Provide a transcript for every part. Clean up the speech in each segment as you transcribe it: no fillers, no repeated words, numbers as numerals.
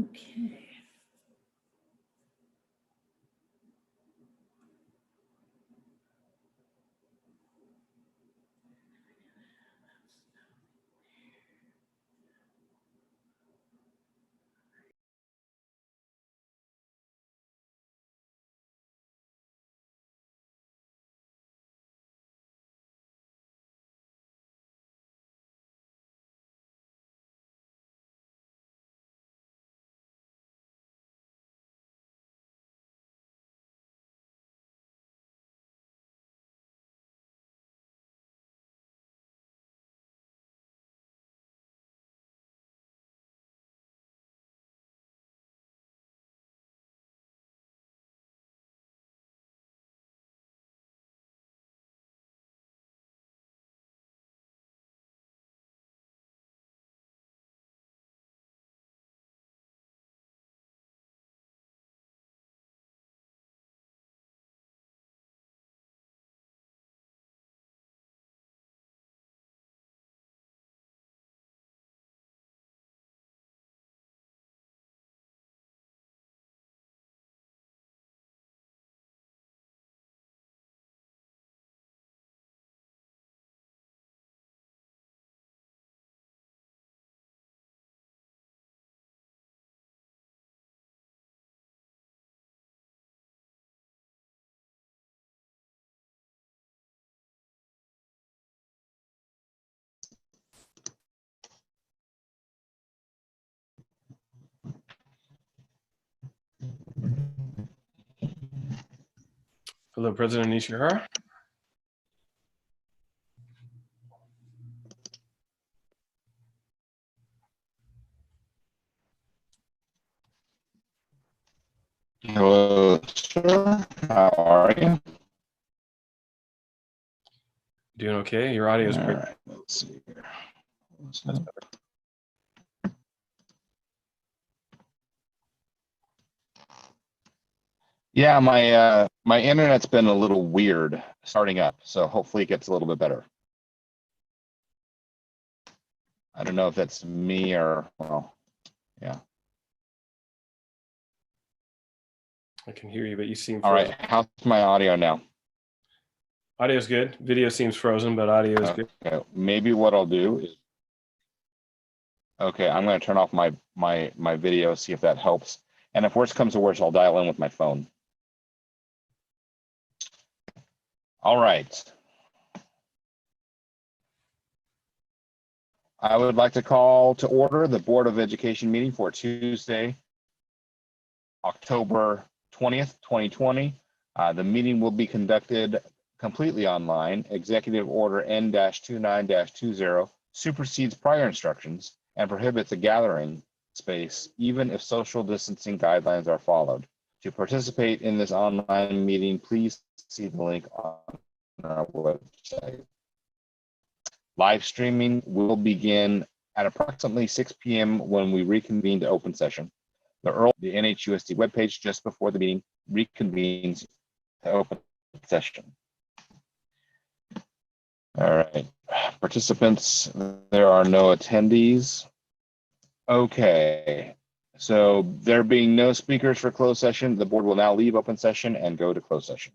Okay. Hello, President Nishihara. Hello, sir. How are you? Doing okay. Your audio is All great. right, let's see here. That's better. Yeah, my internet's been a little weird starting up, so hopefully it gets a little bit better. I don't know if that's me or, well, yeah. I can hear you, but you seem All frozen. right, how's my audio now? Audio is good. Video seems frozen, but audio is good. Okay, maybe what I'll do is, okay, I'm going to turn off my video, see if that helps. And if worse comes to worse, I'll dial in with my phone. All right. I would like to call to order the Board of Education meeting for Tuesday, October 20th, 2020. The meeting will be conducted completely online. Executive Order N-29-20 supersedes prior instructions and prohibits a gathering space, even if social distancing guidelines are followed. To participate in this online meeting, please see the link on our website. Live streaming will begin at approximately 6 p.m. when we reconvene to open session. The NHUSD webpage just before the meeting reconvenes to open session. All right, participants, there are no attendees. Okay, so there being no speakers for closed session, the board will now leave open session and go to closed session.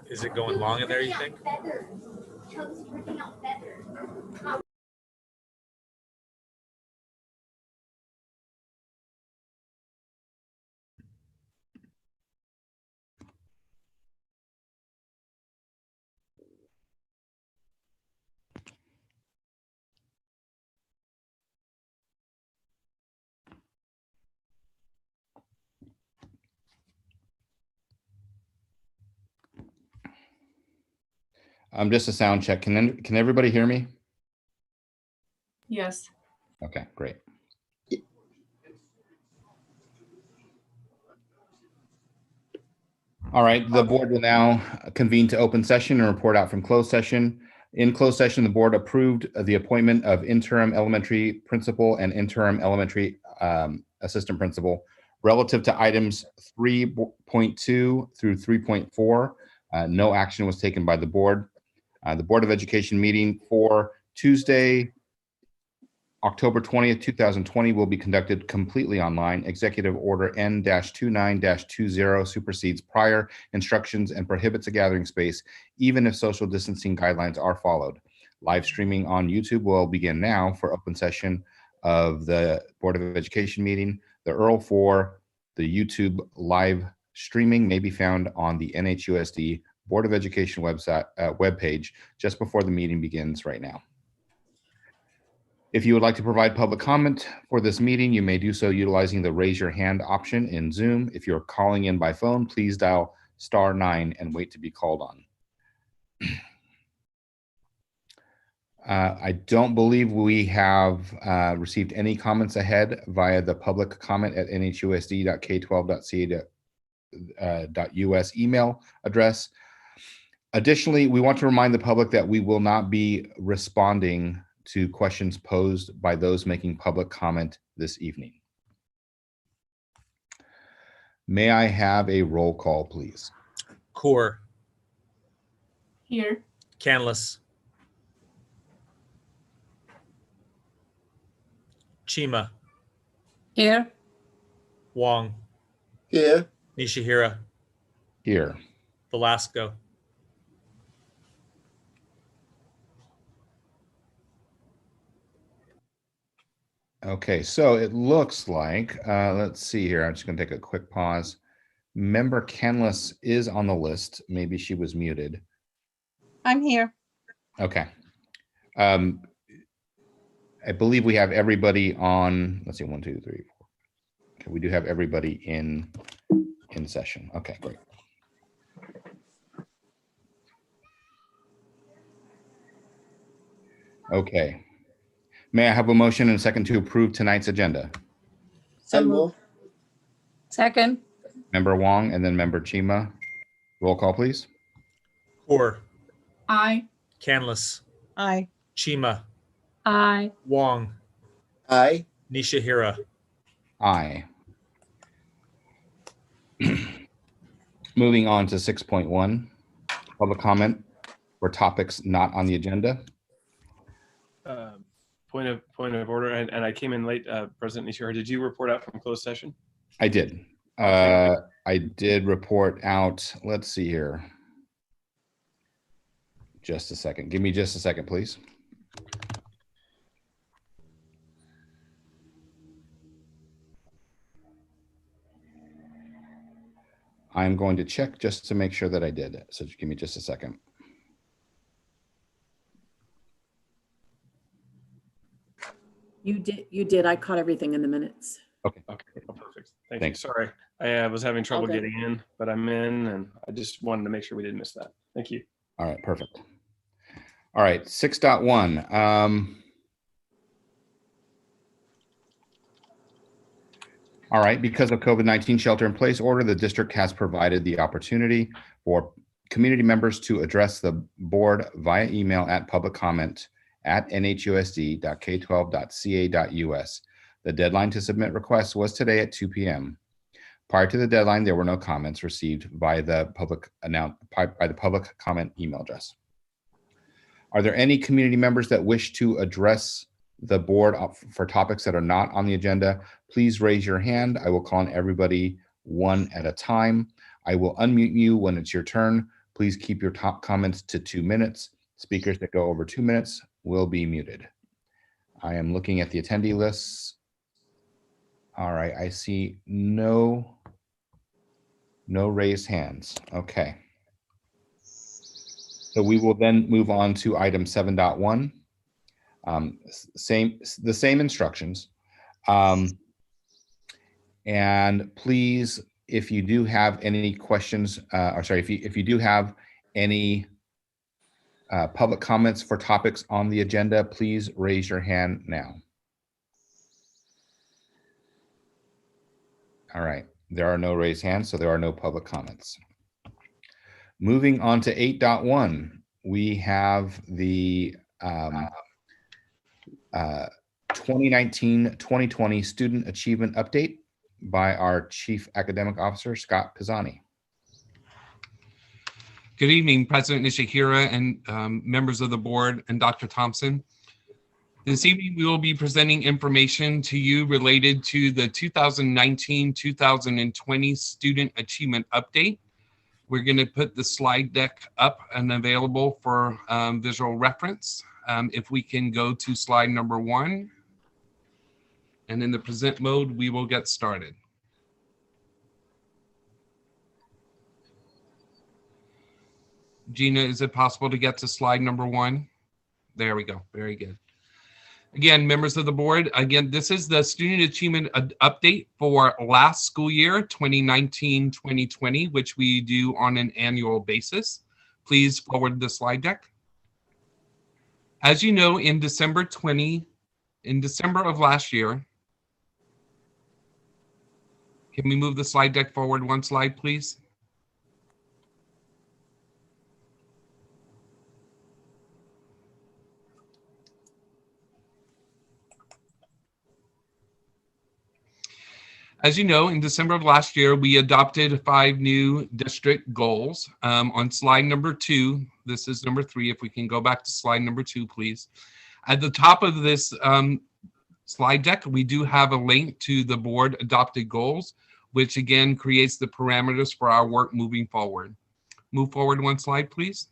Is it going long in there, you think? Just a sound check. Can everybody hear me? Yes. Okay, great. All right, the board will now convene to open session and report out from closed session. In closed session, the board approved the appointment of interim elementary principal and interim elementary assistant principal relative to items 3.2 through 3.4. No action was taken by the board. The Board of Education meeting for Tuesday, October 20th, 2020 will be conducted completely online. Executive Order N-29-20 supersedes prior instructions and prohibits a gathering space, even if social distancing guidelines are followed. Live streaming on YouTube will begin now for open session of the Board of Education meeting. The URL for the YouTube live streaming may be found on the NHUSD Board of Education website webpage just before the meeting begins right now. If you would like to provide public comment for this meeting, you may do so utilizing the raise your hand option in Zoom. If you're calling in by phone, please dial *9 and wait to be called on. I don't believe we have received any comments ahead via the public comment at nhusd.k12.ca.us email address. Additionally, we want to remind the public that we will not be responding to questions posed by those making public comment this evening. May I have a roll call, please? Core, Here. Canlis, Chima, Here. Wong, Here. Nishihira, Here. Velasco, Okay, so it looks like, let's see here. I'm just going to take a quick pause. Member Canlis is on the list. Maybe she was muted. I'm here. Okay. I believe we have everybody on, let's see, 1, 2, 3, 4. Okay, we do have everybody in session. Okay, great. Okay. May I have a motion and a second to approve tonight's agenda? So moved. Second. Member Wong and then Member Chima. Roll call, please. Core, Aye. Canlis, Aye. Chima, Aye. Wong, Aye. Nishihira. Aye. Moving on to 6.1, public comment for topics not on the agenda. Point of order, and I came in late, President Nishihara. Did you report out from closed session? I did. Okay. I did report out. Let's see here. Just a second. Give me just a second, please. I'm going to check just to make sure that I did. So give me just a second. You did. I caught everything in the minutes. Okay. Oh, perfect. Thank Thanks. you. Sorry, I was having trouble Okay. getting in, but I'm in, and I just wanted to make sure we didn't miss that. Thank you. All right, perfect. All right, 6.1. All right, because of COVID-19 shelter in place order, the district has provided the opportunity for community members to address the board via email at public comment at nhusd.k12.ca.us. The deadline to submit requests was today at 2 p.m. Prior to the deadline, there were no comments received via the public comment email address. Are there any community members that wish to address the board for topics that are not on the agenda? Please raise your hand. I will call on everybody one at a time. I will unmute you when it's your turn. Please keep your top comments to 2 minutes. Speakers that go over 2 minutes will be muted. I am looking at the attendee lists. All right, I see no raised hands. Okay. So we will then move on to item 7.1. The same instructions. And please, if you do have any questions, if you do have any public comments for topics on the agenda, please raise your hand now. All right, there are no raised hands, so there are no public comments. Moving on to 8.1, we have the 2019-2020 Student Achievement Update by our Chief Academic Officer, Scott Pisani. Good evening, President Nishihira and members of the board and Dr. Thompson. This evening, we will be presenting information to you related to the 2019-2020 Student Achievement Update. We're going to put the slide deck up and available for visual reference. If we can go to slide number 1. And in the present mode, we will get started. Gina, is it possible to get to slide number 1? There we go. Very good. Again, members of the board, again, this is the student achievement update for last school year, 2019-2020, which we do on an annual basis. Please forward the slide deck. As you know, in December of last year, can we move the slide deck forward 1 slide, please? As you know, in December of last year, we adopted 5 new district goals. On slide number 2, this is number 3. If we can go back to slide number 2, please. At the top of this slide deck, we do have a link to the board adopted goals, which again creates the parameters for our work moving forward. Move forward 1 slide, please.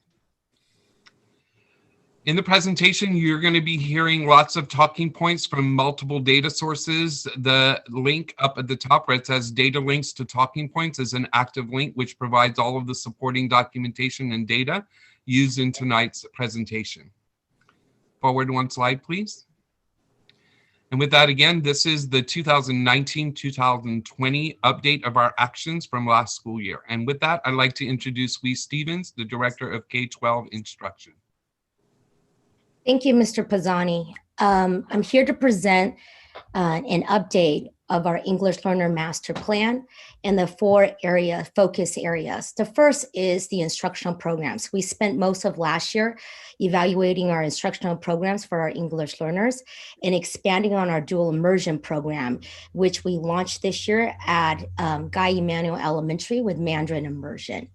In the presentation, you're going to be hearing lots of talking points from multiple data sources. The link up at the top where it says data links to talking points is an active link which provides all of the supporting documentation and data used in tonight's presentation. Forward 1 slide, please. And with that, again, this is the 2019-2020 update of our actions from last school year. And with that, I'd like to introduce Lee Stevens, the Director of K-12 Instruction. Thank you, Mr. Pisani. I'm here to present an update of our English Learner Master Plan and the 4 focus areas. The first is the instructional programs. We spent most of last year evaluating our instructional programs for our English learners and expanding on our dual immersion program, which we launched this year at Guy Emanuel Elementary with Mandarin immersion.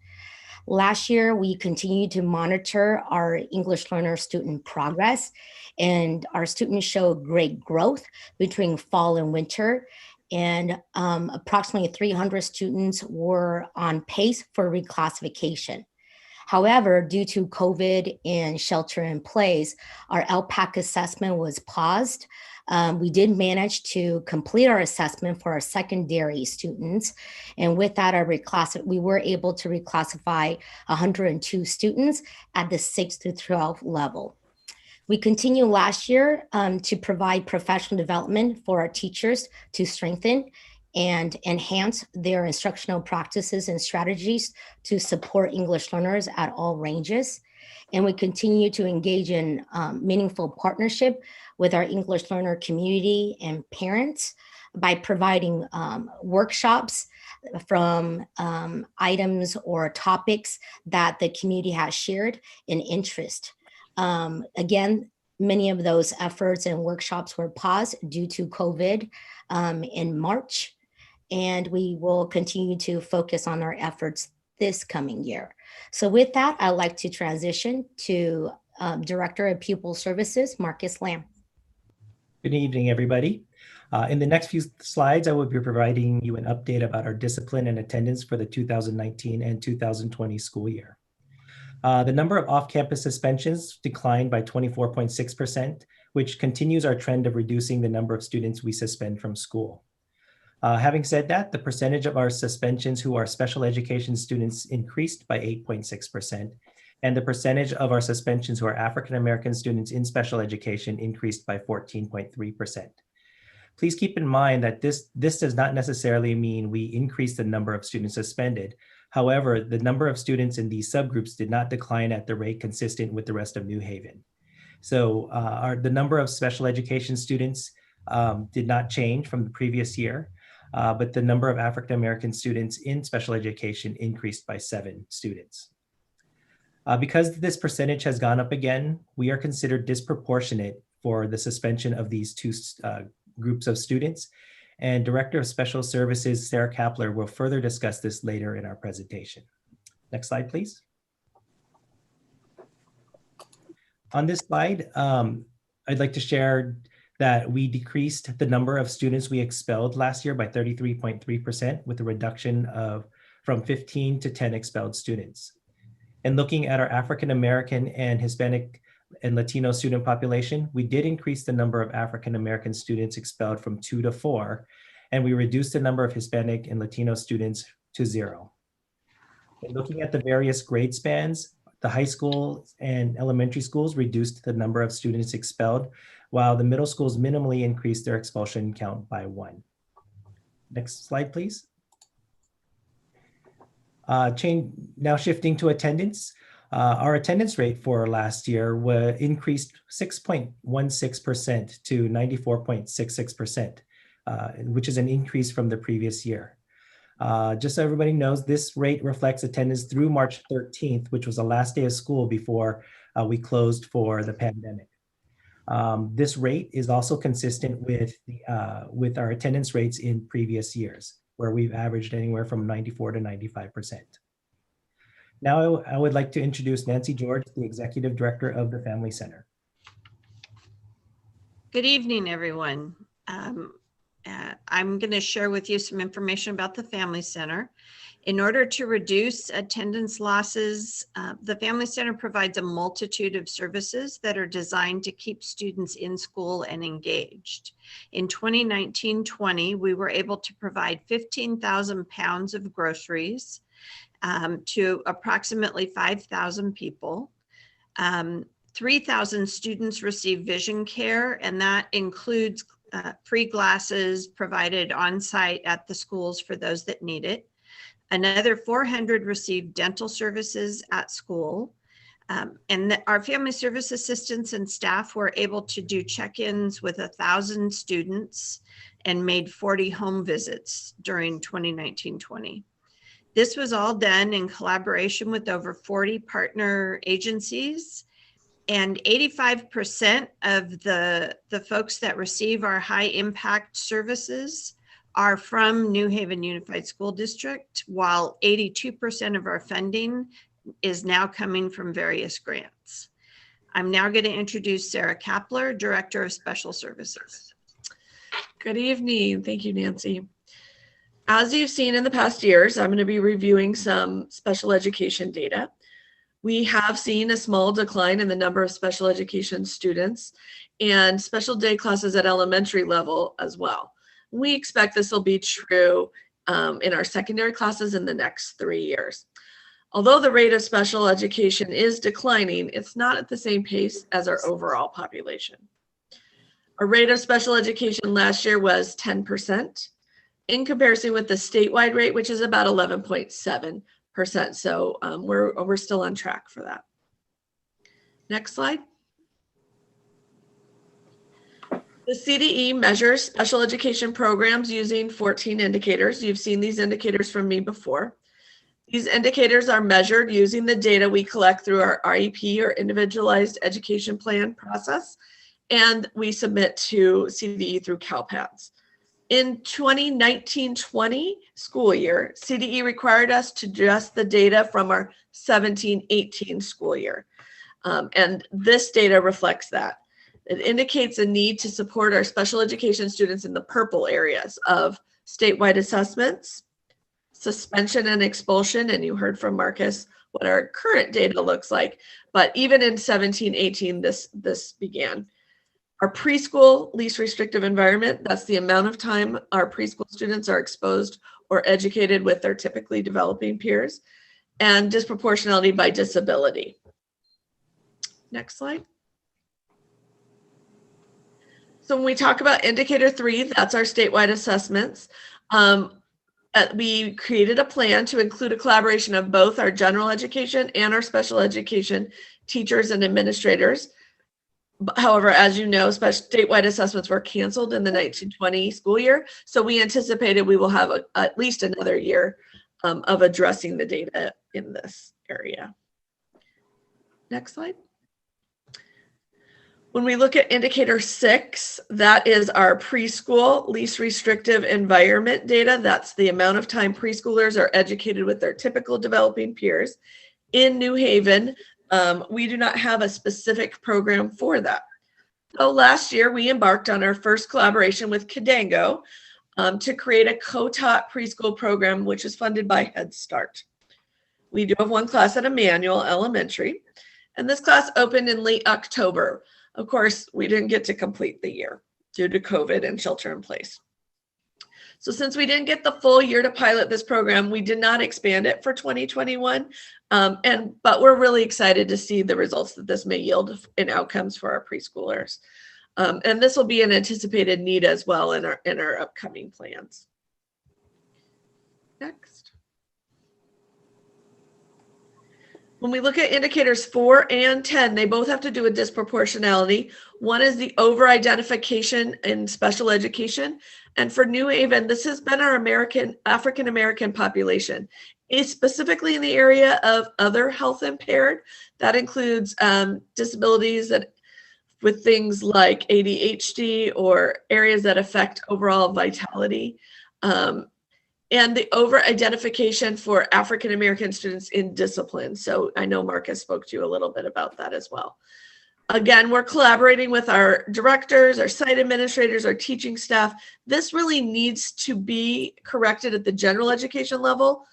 Last year, we continued to monitor our English learner student progress, and our students showed great growth between fall and winter. And approximately 300 students were on pace for reclassification. However, due to COVID and shelter in place, our LPAC assessment was paused. We did manage to complete our assessment for our secondary students. And with that, we were able to reclassify 102 students at the 6th to 12th level. We continued last year to provide professional development for our teachers to strengthen and enhance their instructional practices and strategies to support English learners at all ranges. And we continue to engage in meaningful partnership with our English learner community and parents by providing workshops from items or topics that the community has shared in interest. Again, many of those efforts and workshops were paused due to COVID in March, and we will continue to focus on our efforts this coming year. So with that, I'd like to transition to Director of Pupil Services, Marcus Lamb. Good evening, everybody. In the next few slides, I will be providing you an update about our discipline and attendance for the 2019 and 2020 school year. The number of off-campus suspensions declined by 24.6%, which continues our trend of reducing the number of students we suspend from school. Having said that, the percentage of our suspensions who are special education students increased by 8.6%, and the percentage of our suspensions who are African-American students in special education increased by 14.3%. Please keep in mind that this does not necessarily mean we increase the number of students suspended. However, the number of students in these subgroups did not decline at the rate consistent with the rest of New Haven. So the number of special education students did not change from the previous year, but the number of African-American students in special education increased by 7 students. Because this percentage has gone up again, we are considered disproportionate for the suspension of these 2 groups of students, and Director of Special Services, Sarah Kapler, will further discuss this later in our presentation. Next slide, please. On this slide, I'd like to share that we decreased the number of students we expelled last year by 33.3%, with a reduction from 15 to 10 expelled students. And looking at our African-American and Hispanic and Latino student population, we did increase the number of African-American students expelled from 2 to 4, and we reduced the number of Hispanic and Latino students to 0. And looking at the various grade spans, the high school and elementary schools reduced the number of students expelled, while the middle schools minimally increased their expulsion count by 1. Next slide, please. Now shifting to attendance. Our attendance rate for last year increased 6.16% to 94.66%, which is an increase from the previous year. Just so everybody knows, this rate reflects attendance through March 13th, which was the last day of school before we closed for the pandemic. This rate is also consistent with our attendance rates in previous years, where we've averaged anywhere from 94 to 95%. Now I would like to introduce Nancy George, the Executive Director of the Family Center. Good evening, everyone. I'm going to share with you some information about the Family Center. In order to reduce attendance losses, the Family Center provides a multitude of services that are designed to keep students in school and engaged. In 2019-20, we were able to provide 15,000 pounds of groceries to approximately 5,000 people. 3,000 students receive vision care, and that includes free glasses provided on site at the schools for those that need it. Another 400 received dental services at school. And our family service assistants and staff were able to do check-ins with 1,000 students and made 40 home visits during 2019-20. This was all done in collaboration with over 40 partner agencies, and 85% of the folks that receive our high impact services are from New Haven Unified School District, while 82% of our funding is now coming from various grants. I'm now going to introduce Sarah Kapler, Director of Special Services. Good evening. Thank you, Nancy. As you've seen in the past years, I'm going to be reviewing some special education data. We have seen a small decline in the number of special education students and special day classes at elementary level as well. We expect this will be true in our secondary classes in the next 3 years. Although the rate of special education is declining, it's not at the same pace as our overall population. Our rate of special education last year was 10%, in comparison with the statewide rate, which is about 11.7%. So we're still on track for that. Next slide. The CDE measures special education programs using 14 indicators. You've seen these indicators from me before. These indicators are measured using the data we collect through our IEP, or Individualized Education Plan process, and we submit to CDE through CalPADS. In 2019-20 school year, CDE required us to adjust the data from our 17-18 school year. And this data reflects that. It indicates a need to support our special education students in the purple areas of statewide assessments, suspension and expulsion, and you heard from Marcus what our current data looks like, but even in 17-18, this began. Our preschool least restrictive environment, that's the amount of time our preschool students are exposed or educated with their typically developing peers, and disproportionality by disability. Next slide. So when we talk about indicator 3, that's our statewide assessments. We created a plan to include a collaboration of both our general education and our special education teachers and administrators. However, as you know, statewide assessments were canceled in the 1920 school year. So we anticipated we will have at least another year of addressing the data in this area. Next slide. When we look at indicator 6, that is our preschool least restrictive environment data. That's the amount of time preschoolers are educated with their typical developing peers. In New Haven, we do not have a specific program for that. So last year, we embarked on our first collaboration with Kidango to create a co-taught preschool program, which is funded by Head Start. We do have one class at Emmanuel Elementary, and this class opened in late October. Of course, we didn't get to complete the year due to COVID and shelter in place. So since we didn't get the full year to pilot this program, we did not expand it for 2021. But we're really excited to see the results that this may yield in outcomes for our preschoolers. And this will be an anticipated need as well in our upcoming plans. Next. When we look at indicators 4 and 10, they both have to do with disproportionality. One is the over-identification in special education. And for New Haven, this has been our African-American population, specifically in the area of other health impaired. That includes disabilities with things like ADHD or areas that affect overall vitality. And the over-identification for African-American students in discipline. So I know Marcus spoke to you a little bit about that as well. Again, we're collaborating with our directors, our site administrators, our teaching staff. This really needs to be corrected at the general education level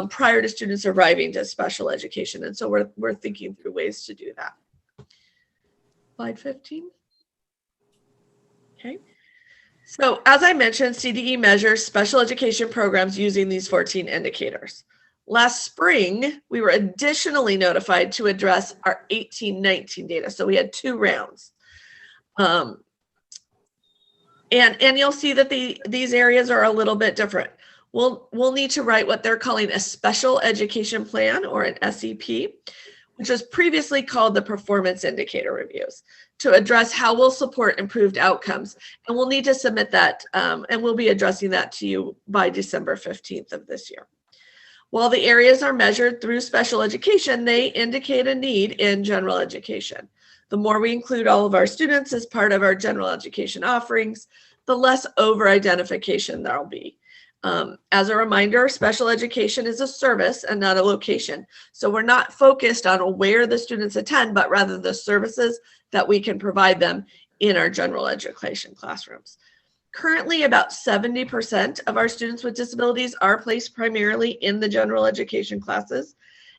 prior to students arriving to special education. And so we're thinking through ways to do that. Slide 15. Okay. So as I mentioned, CDE measures special education programs using these 14 indicators. Last spring, we were additionally notified to address our 18-19 data. So we had 2 rounds. And you'll see that these areas are a little bit different. We'll need to write what they're calling a special education plan, or an SEP, which was previously called the performance indicator reviews, to address how we'll support improved outcomes. And we'll need to submit that, and we'll be addressing that to you by December 15th of this year. While the areas are measured through special education, they indicate a need in general education. The more we include all of our students as part of our general education offerings, the less over-identification there'll be. As a reminder, special education is a service and not a location. So we're not focused on where the students attend, but rather the services that we can provide them in our general education classrooms. Currently, about 70% of our students with disabilities are placed primarily in the general education classes.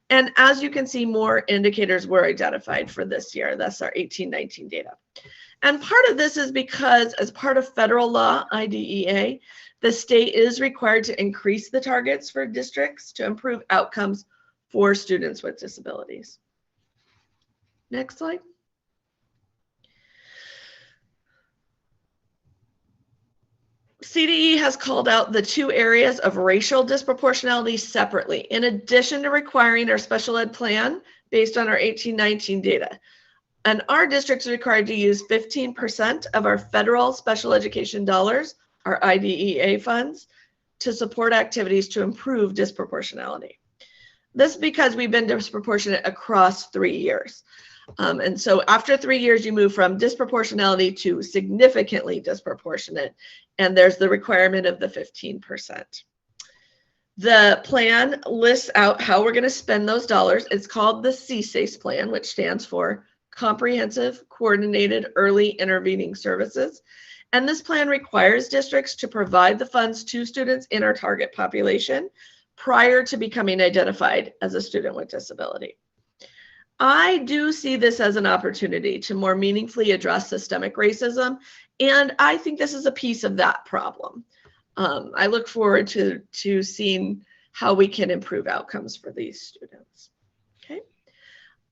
And as you can see, more indicators were identified for this year. That's our 18-19 data. And part of this is because, as part of federal law, IDEA, the state is required to increase the targets for districts to improve outcomes for students with disabilities. Next slide. CDE has called out the 2 areas of racial disproportionality separately, in addition to requiring our special ed plan based on our 18-19 data. And our district is required to use 15% of our federal special education dollars, our IDEA funds, to support activities to improve disproportionality. This is because we've been disproportionate across 3 years. And so after 3 years, you move from disproportionality to significantly disproportionate, and there's the requirement of the 15%. The plan lists out how we're going to spend those dollars. It's called the CSACE plan, which stands for comprehensive, coordinated, early intervening services. And this plan requires districts to provide the funds to students in our target population prior to becoming identified as a student with disability. I do see this as an opportunity to more meaningfully address systemic racism, and I think this is a piece of that problem. I look forward to seeing how we can improve outcomes for these students. Okay.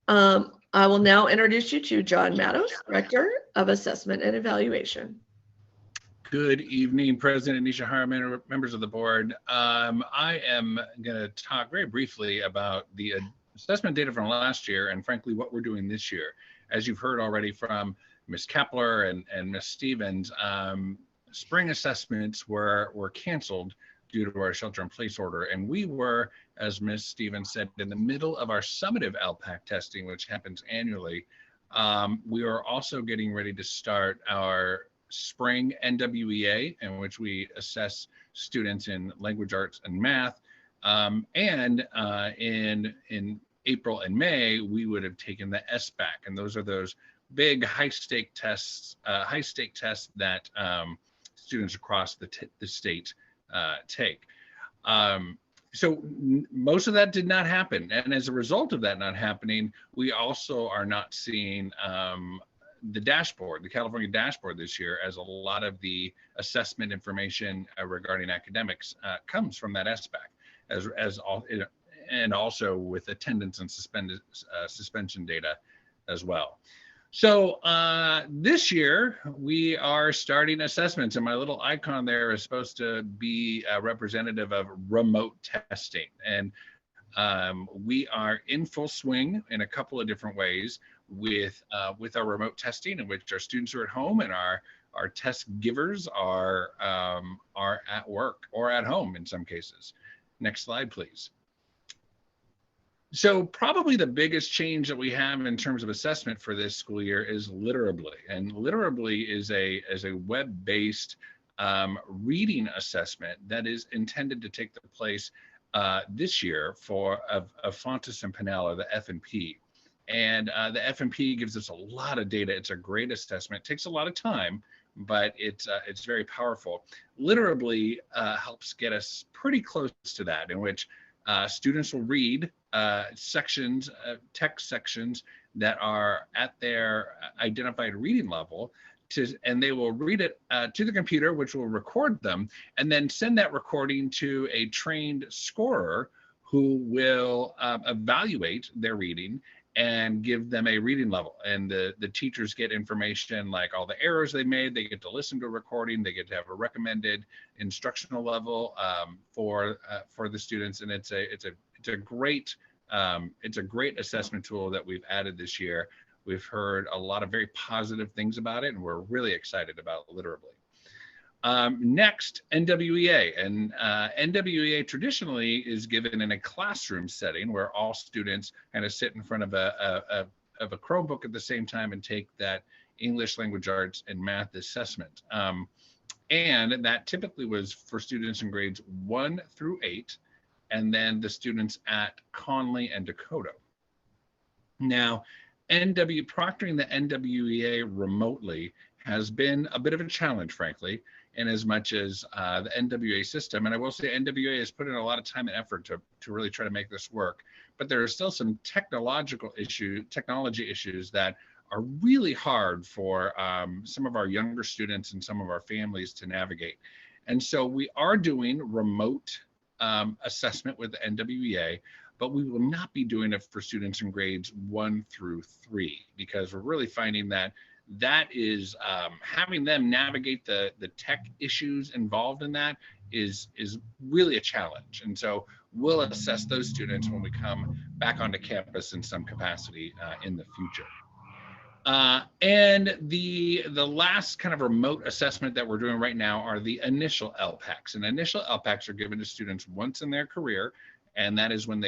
I will now introduce you to John Matos, Director of Assessment and Evaluation. Good evening, President Nishihara, members of the board. I am going to talk very briefly about the assessment data from last year and frankly what we're doing this year. As you've heard already from Ms. Kapler and Ms. Stevens, spring assessments were canceled due to our shelter-in-place order, and we were, as Ms. Stevens said, in the middle of our summative LPAC testing, which happens annually. We are also getting ready to start our spring NWEA, in which we assess students in language arts and math. In April and May, we would have taken the SBAC, and those are those big high-stake tests that students across the state take. So most of that did not happen, and as a result of that not happening, we also are not seeing the dashboard, the California dashboard this year, as a lot of the assessment information regarding academics comes from that SBAC, and also with attendance and suspension data as well. So this year we are starting assessments, and my little icon there is supposed to be representative of remote testing. And we are in full swing in a couple of different ways with our remote testing, in which our students are at home and our test givers are at work or at home in some cases. Next slide, please. So probably the biggest change that we have in terms of assessment for this school year is Literably. And Literably is a web-based reading assessment that is intended to take the place this year of Fontes and Pinella, the F&P. And the F&P gives us a lot of data. It's a great assessment. It takes a lot of time, but it's very powerful. Literably helps get us pretty close to that, in which students will read sections, text sections that are at their identified reading level, and they will read it to the computer, which will record them, and then send that recording to a trained scorer who will evaluate their reading and give them a reading level. And the teachers get information like all the errors they made. They get to listen to a recording. They get to have a recommended instructional level for the students. And it's a great assessment tool that we've added this year. We've heard a lot of very positive things about it, and we're really excited about Literably. Next, NWEA. And NWEA traditionally is given in a classroom setting where all students kind of sit in front of a Chromebook at the same time and take that English, language arts, and math assessment. And that typically was for students in grades 1 through 8, and then the students at Conley and Dakota. Now, proctoring the NWEA remotely has been a bit of a challenge, frankly, in as much as the NWEA system, and I will say NWEA has put in a lot of time and effort to really try to make this work, but there are still some technology issues that are really hard for some of our younger students and some of our families to navigate. And so we are doing remote assessment with the NWEA, but we will not be doing it for students in grades 1 through 3, because we're really finding that is having them navigate the tech issues involved in that is really a challenge. And so we'll assess those students when we come back onto campus in some capacity in the future. And the last kind of remote assessment that we're doing right now are the initial LPACs. And initial LPACs are given to students once in their career, and that is when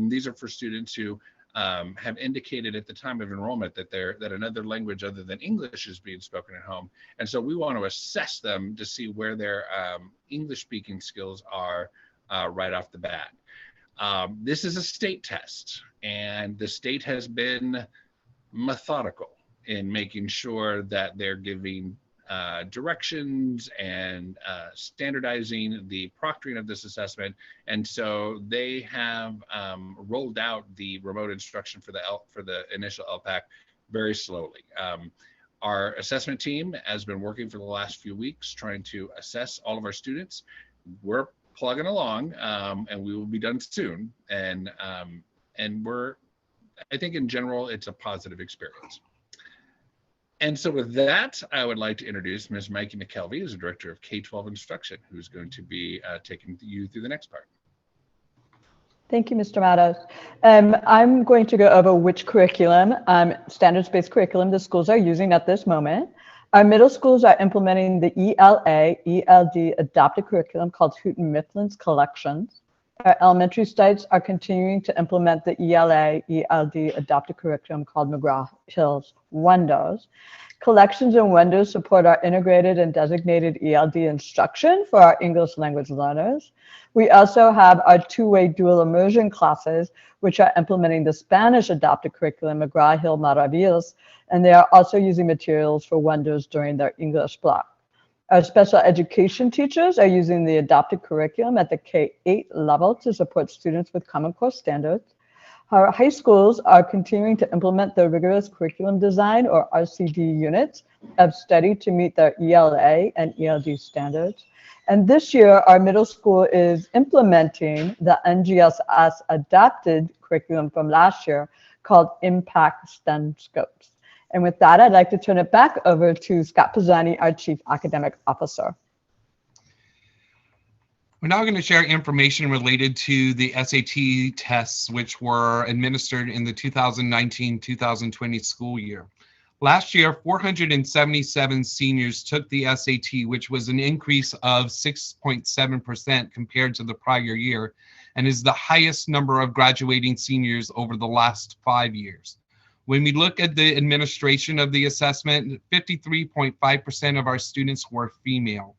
these are for students who have indicated at the time of enrollment that another language other than English is being spoken at home. And so we want to assess them to see where their English speaking skills are right off the bat. This is a state test, and the state has been methodical in making sure that they're giving directions and standardizing the proctoring of this assessment. And so they have rolled out the remote instruction for the initial LPAC very slowly. Our assessment team has been working for the last few weeks trying to assess all of our students. We're plugging along, and we will be done soon. And I think in general, it's a positive experience. And so with that, I would like to introduce Ms. Mikey McKelvey, who's the Director of K-12 Instruction, who's going to be taking you through the next part. Thank you, Mr. Matos. I'm going to go over which curriculum, standards-based curriculum, the schools are using at this moment. Our middle schools are implementing the ELA/ELD adapted curriculum called Houghton Mifflin's Collections. Our elementary sites are continuing to implement the ELA/ELD adapted curriculum called McGraw-Hill's Wonders. Collections and Wonders support our integrated and designated ELD instruction for our English language learners. We also have our two-way dual immersion classes, which are implementing the Spanish adapted curriculum, McGraw-Hill Maravillas, and they are also using materials for Wonders during their English block. Our special education teachers are using the adopted curriculum at the K-8 level to support students with Common Core standards. Our high schools are continuing to implement the rigorous curriculum design, or RCD units, of study to meet their ELA and ELD standards. And this year, our middle school is implementing the NGSS adapted curriculum from last year called Impact STEM Scopes. And with that, I'd like to turn it back over to Scott Pisani, our Chief Academic Officer. We're now going to share information related to the SAT tests, which were administered in the 2019-2020 school year. Last year, 477 seniors took the SAT, which was an increase of 6.7% compared to the prior year, and is the highest number of graduating seniors over the last 5 years. When we look at the administration of the assessment, 53.5% of our students were female.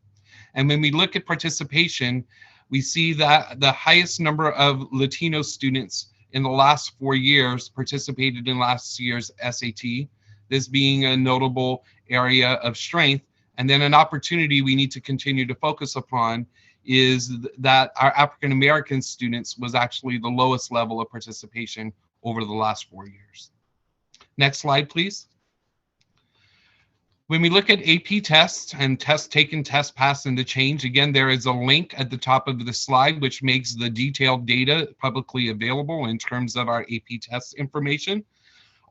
And when we look at participation, we see that the highest number of Latino students in the last 4 years participated in last year's SAT, this being a notable area of strength. And then an opportunity we need to continue to focus upon is that our African American students was actually the lowest level of participation over the last 4 years. Next slide, please. When we look at AP tests and test taken, test passed, and the change, again, there is a link at the top of the slide which makes the detailed data publicly available in terms of our AP test information.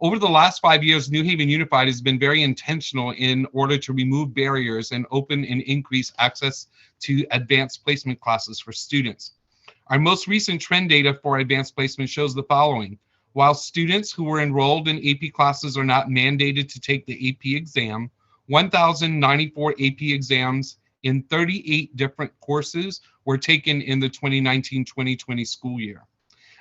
Over the last 5 years, New Haven Unified has been very intentional in order to remove barriers and open and increase access to advanced placement classes for students. Our most recent trend data for advanced placement shows the following. While students who were enrolled in AP classes are not mandated to take the AP exam, 1,094 AP exams in 38 different courses were taken in the 2019-2020 school year.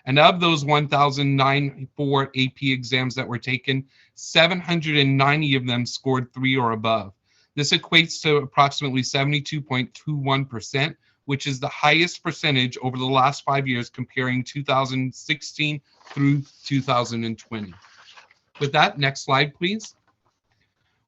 And of those 1,094 AP exams that were taken, 790 of them scored 3 or above. This equates to approximately 72.21%, which is the highest percentage over the last 5 years, comparing 2016 through 2020. With that, next slide, please.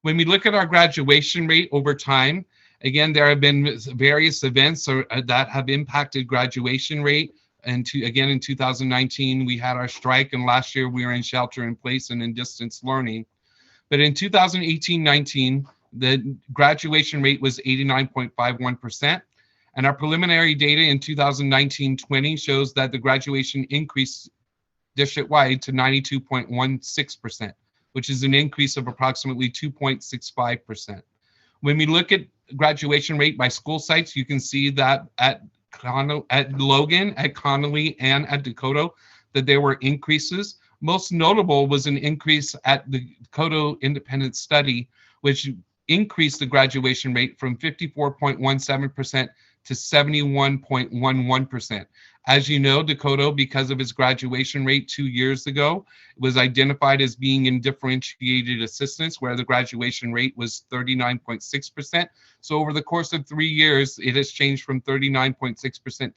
When we look at our graduation rate over time, again, there have been various events that have impacted graduation rate. And again, in 2019, we had our strike, and last year we were in shelter in place and in distance learning. But in 2018-19, the graduation rate was 89.51%. And our preliminary data in 2019-20 shows that the graduation increased district-wide to 92.16%, which is an increase of approximately 2.65%. When we look at graduation rate by school sites, you can see that at Logan, at Connolly, and at Dakota, that there were increases. Most notable was an increase at the Dakota Independent Study, which increased the graduation rate from 54.17% to 71.11%. As you know, Dakota, because of its graduation rate 2 years ago, was identified as being in differentiated assistance, where the graduation rate was 39.6%. So over the course of 3 years, it has changed from 39.6%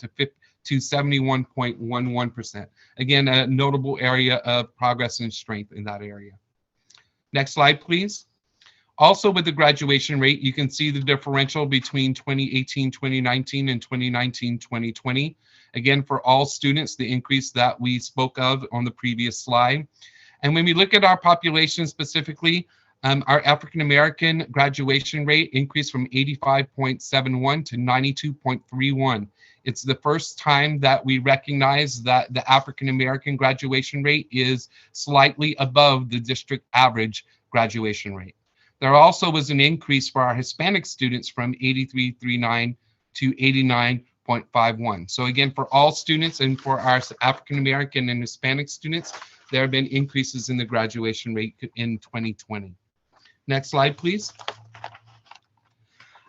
to 71.11%. Again, a notable area of progress and strength in that area. Next slide, please. Also with the graduation rate, you can see the differential between 2018, 2019 and 2019, 2020. Again, for all students, the increase that we spoke of on the previous slide. And when we look at our population specifically, our African-American graduation rate increased from 85.71 to 92.31. It's the first time that we recognize that the African-American graduation rate is slightly above the district average graduation rate. There also was an increase for our Hispanic students from 83.39 to 89.51. So again, for all students and for our African-American and Hispanic students, there have been increases in the graduation rate in 2020. Next slide, please.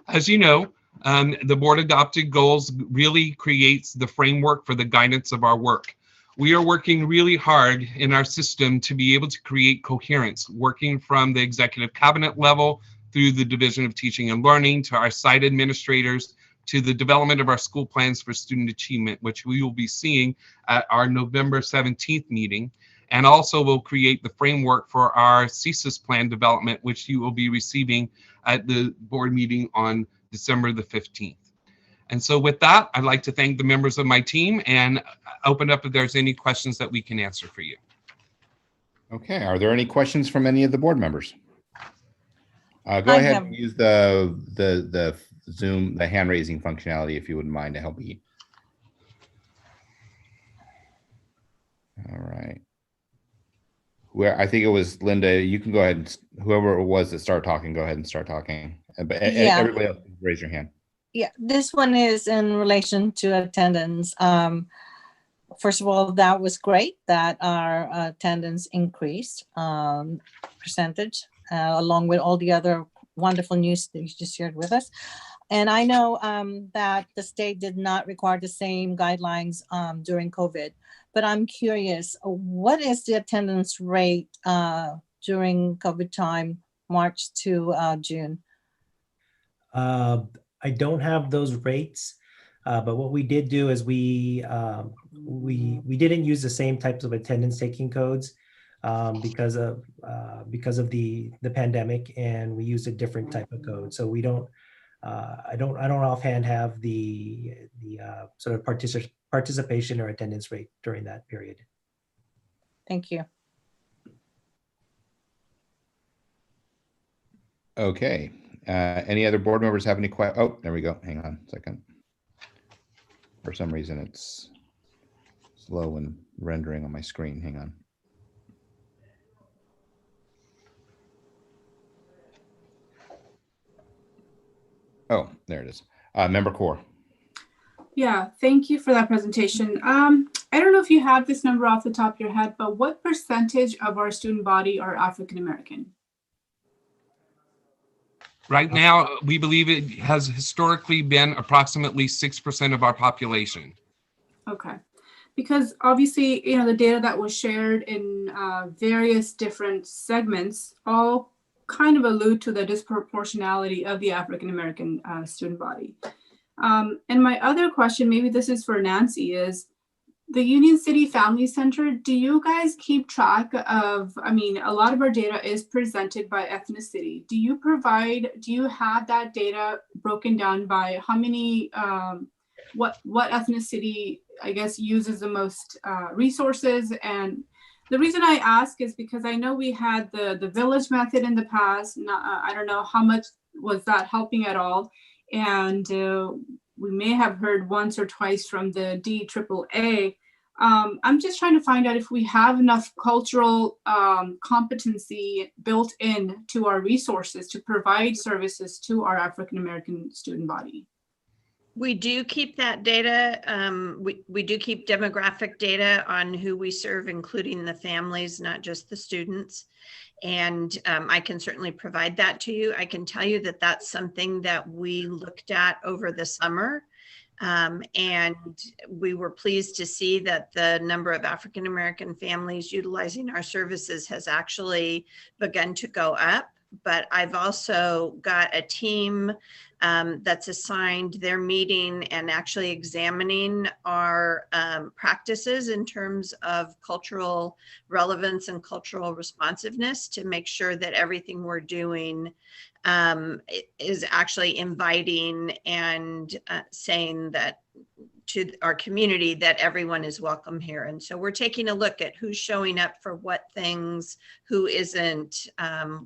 As you know, the board adopted goals really creates the framework for the guidance of our work. We are working really hard in our system to be able to create coherence, working from the executive cabinet level through the Division of Teaching and Learning to our site administrators to the development of our school plans for student achievement, which we will be seeing at our November 17th meeting. And also will create the framework for our CSIS plan development, which you will be receiving at the board meeting on December the 15th. And so with that, I'd like to thank the members of my team and open up if there's any questions that we can answer for you. Okay, are there any questions from any of the board members? Go ahead and use the Zoom, the hand raising functionality, if you wouldn't mind, to help me. All right. Where I think it was Linda, you can go ahead and whoever it was that started talking, go ahead and start talking. But everybody else, raise your hand. Yeah, this one is in relation to attendance. First of all, that was great that our attendance increased percentage, along with all the other wonderful news that you just shared with us. And I know that the state did not require the same guidelines during COVID, but I'm curious, what is the attendance rate during COVID time, March to June? I don't have those rates, but what we did do is we didn't use the same types of attendance taking codes because of the pandemic, and we used a different type of code. So we don't. I don't offhand have the sort of participation or attendance rate during that period. Thank you. Okay. Any other board members have any questions? Oh, there we go. Hang on a second. For some reason, it's slow and rendering on my screen. Hang on. Oh, there it is. Member Core. Yeah, thank you for that presentation. I don't know if you have this number off the top of your head, but what percentage of our student body are African American? Right now, we believe it has historically been approximately 6% of our population. Okay, because obviously, you know, the data that was shared in various different segments all kind of allude to the disproportionality of the African American student body. And my other question, maybe this is for Nancy, is the Union City Family Center, do you guys keep track of, I mean, a lot of our data is presented by ethnicity. Do you have that data broken down by how many, what ethnicity, I guess, uses the most resources? And the reason I ask is because I know we had the village method in the past. I don't know how much was that helping at all. And we may have heard once or twice from the DAAA. I'm just trying to find out if we have enough cultural competency built in to our resources to provide services to our African American student body. We do keep that data. We do keep demographic data on who we serve, including the families, not just the students. And I can certainly provide that to you. I can tell you that that's something that we looked at over the summer. And we were pleased to see that the number of African American families utilizing our services has actually begun to go up. but I've also got a team that's assigned. They're meeting and actually examining our practices in terms of cultural relevance and cultural responsiveness to make sure that everything we're doing is actually inviting and saying that to our community that everyone is welcome here. And so we're taking a look at who's showing up for what things, who isn't,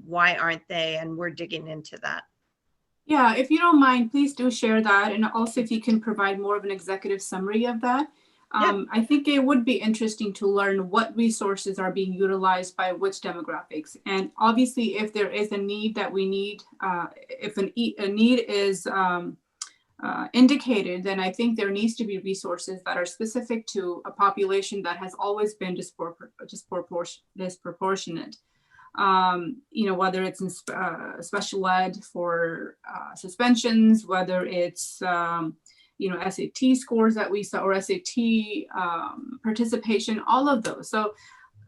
why aren't they, and we're digging into that. Yeah, if you don't mind, please do share that. And also if you can provide more of an executive summary of that. I think it would be interesting to learn what resources are being utilized by which demographics. And obviously, if there is a need that we need, if a need is indicated, then I think there needs to be resources that are specific to a population that has always been disproportionate. You know, whether it's in special ed for suspensions, whether it's, you know, SAT scores that we saw, or SAT participation, all of those. So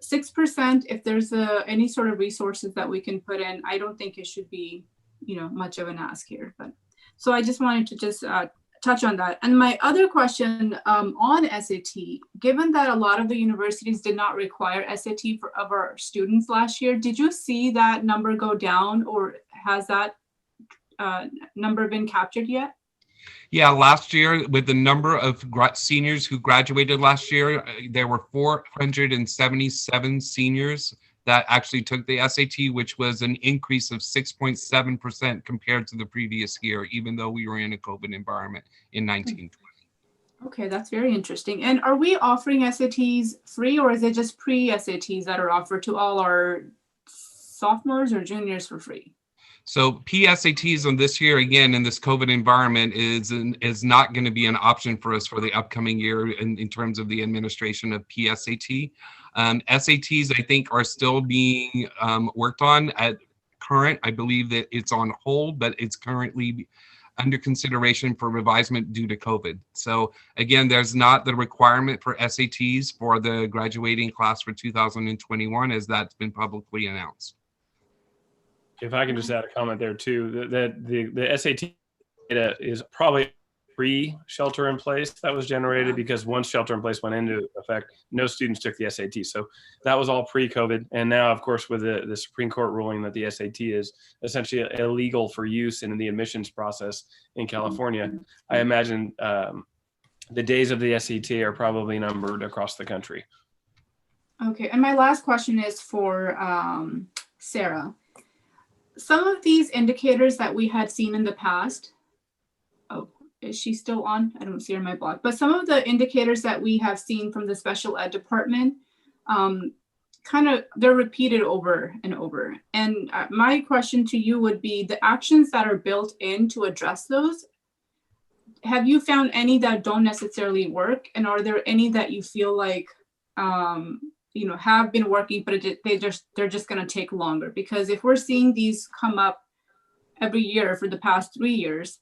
6%, if there's any sort of resources that we can put in, I don't think it should be, you know, much of an ask here. But so I just wanted to just touch on that. And my other question on SAT, given that a lot of the universities did not require SAT of our students last year, did you see that number go down, or has that number been captured yet? Yeah, last year with the number of seniors who graduated last year, there were 477 seniors that actually took the SAT, which was an increase of 6.7% compared to the previous year, even though we were in a COVID environment in 1920. Okay, that's very interesting. And are we offering SATs free, or is it just pre-SATs that are offered to all our sophomores or juniors for free? So PSATs on this year, again, in this COVID environment is not going to be an option for us for the upcoming year in terms of the administration of PSAT. SATs, I think, are still being worked on at current. I believe that it's on hold, but it's currently under consideration for revisement due to COVID. So again, there's not the requirement for SATs for the graduating class for 2021, as that's been publicly announced. If I can just add a comment there too, that the SAT data is probably pre-shelter in place that was generated, because once shelter in place went into effect, no students took the SAT. So that was all pre-COVID. And now, of course, with the Supreme Court ruling that the SAT is essentially illegal for use in the admissions process in California, I imagine the days of the SAT are probably numbered across the country. Okay, and my last question is for Sarah. Some of these indicators that we had seen in the past, oh, is she still on? I don't see her in my blog, but some of the indicators that we have seen from the special ed department, they're repeated over and over. And my question to you would be, the actions that are built in to address those, have you found any that don't necessarily work? And are there any that you feel like, you know, have been working, but they're just going to take longer? Because if we're seeing these come up every year for the past 3 years,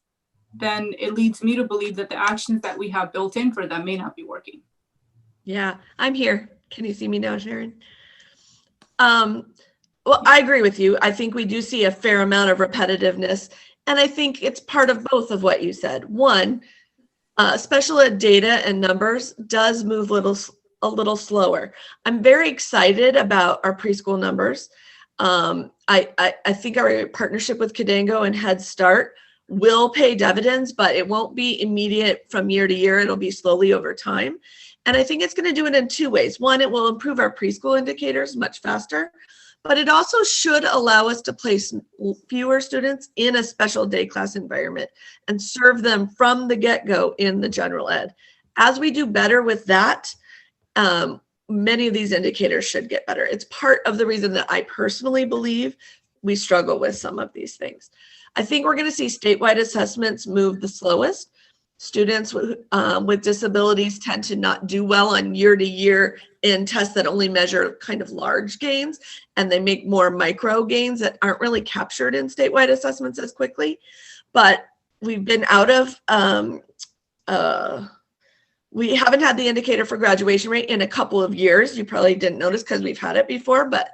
then it leads me to believe that the actions that we have built in for them may not be working. Yeah, I'm here. Can you see me now, Sharon? Well, I agree with you. I think we do see a fair amount of repetitiveness. And I think it's part of both of what you said. One, special ed data and numbers does move a little slower. I'm very excited about our preschool numbers. I think our partnership with Cadango and Head Start will pay dividends, but it won't be immediate from year to year. It'll be slowly over time. And I think it's going to do it in two ways. One, it will improve our preschool indicators much faster, but it also should allow us to place fewer students in a special day class environment and serve them from the get-go in the general ed. As we do better with that, many of these indicators should get better. It's part of the reason that I personally believe we struggle with some of these things. I think we're going to see statewide assessments move the slowest. Students with disabilities tend to not do well on year to year in tests that only measure kind of large gains, and they make more micro gains that aren't really captured in statewide assessments as quickly. But we've been out of, we haven't had the indicator for graduation rate in a couple of years. You probably didn't notice because we've had it before, but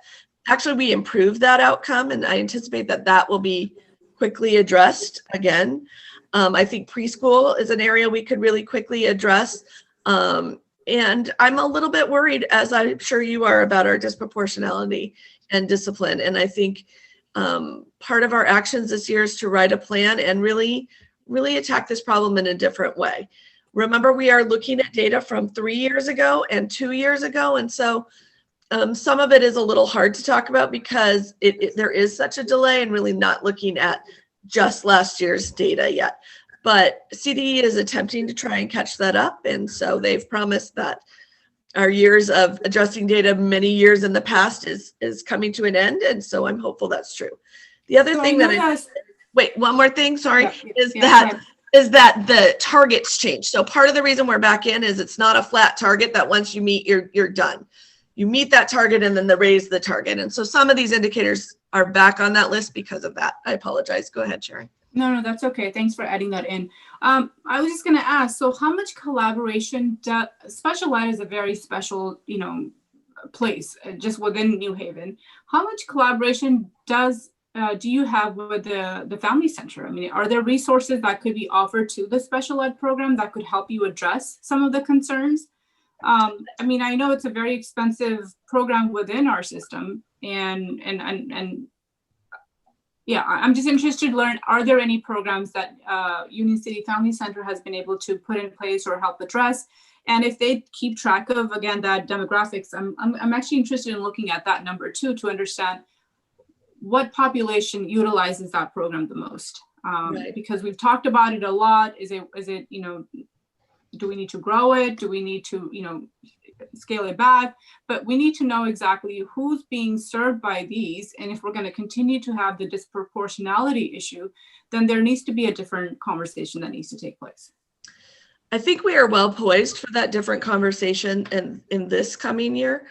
Actually, we improved that outcome, and I anticipate that that will be quickly addressed again. I think preschool is an area we could really quickly address. And I'm a little bit worried, as I'm sure you are, about our disproportionality and discipline. And I think part of our actions this year is to write a plan and really attack this problem in a different way. Remember, we are looking at data from 3 years ago and 2 years ago. And so some of it is a little hard to talk about because there is such a delay and really not looking at just last year's data yet. But CDE is attempting to try and catch that up. And so they've promised that our years of adjusting data many years in the past is coming to an end. And so I'm hopeful that's true. The other thing wait, one more thing, sorry, is that the targets change. So part of the reason we're back in is it's not a flat target that once you meet, you're done. You meet that target and then they raise the target. And so some of these indicators are back on that list because of that. I apologize. Go ahead, Sharon. No, that's okay. Thanks for adding that in. I was just going to ask, so how much collaboration special ed is a very special, place just within New Haven. How much collaboration do you have with the Family Center? I mean, are there resources that could be offered to the special ed program that could help you address some of the concerns? I mean, I know it's a very expensive program within our system, and yeah, I'm just interested to learn, are there any programs that Union City Family Center has been able to put in place or help address? And if they keep track of, again, that demographics, I'm actually interested in looking at that number too, to understand what population utilizes that program the most. Right. Because we've talked about it a lot. Is it, do we need to grow it? Do we need to, scale it back? But we need to know exactly who's being served by these. And if we're going to continue to have the disproportionality issue, then there needs to be a different conversation that needs to take place. I think we are well poised for that different conversation in this coming year.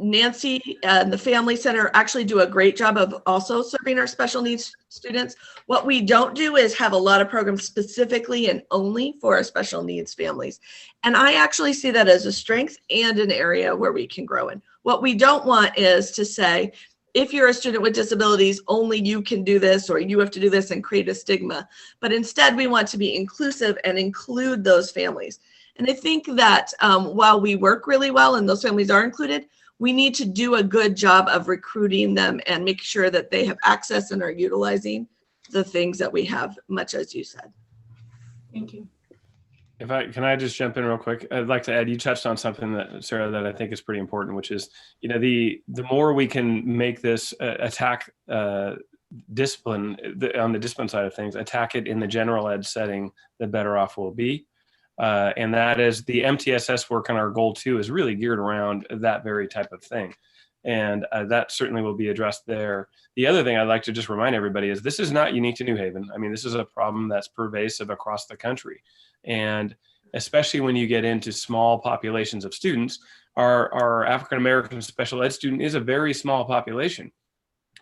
Nancy and the Family Center actually do a great job of also serving our special needs students. What we don't do is have a lot of programs specifically and only for our special needs families. And I actually see that as a strength and an area where we can grow in. What we don't want is to say, if you're a student with disabilities, only you can do this, or you have to do this, and create a stigma. But instead, we want to be inclusive and include those families. And I think that while we work really well and those families are included, we need to do a good job of recruiting them and make sure that they have access and are utilizing the things that we have, much as you said. Thank you. Can I just jump in real quick? I'd like to add, you touched on something that, Sarah, that I think is pretty important, which is, the more we can make this attack discipline on the discipline side of things, attack it in the general ed setting, the better off we'll be. And that is the MTSS work on our goal 2 is really geared around that very type of thing. And that certainly will be addressed there. The other thing I'd like to just remind everybody is this is not unique to New Haven. I mean, this is a problem that's pervasive across the country. And especially when you get into small populations of students, our African-American special ed student is a very small population.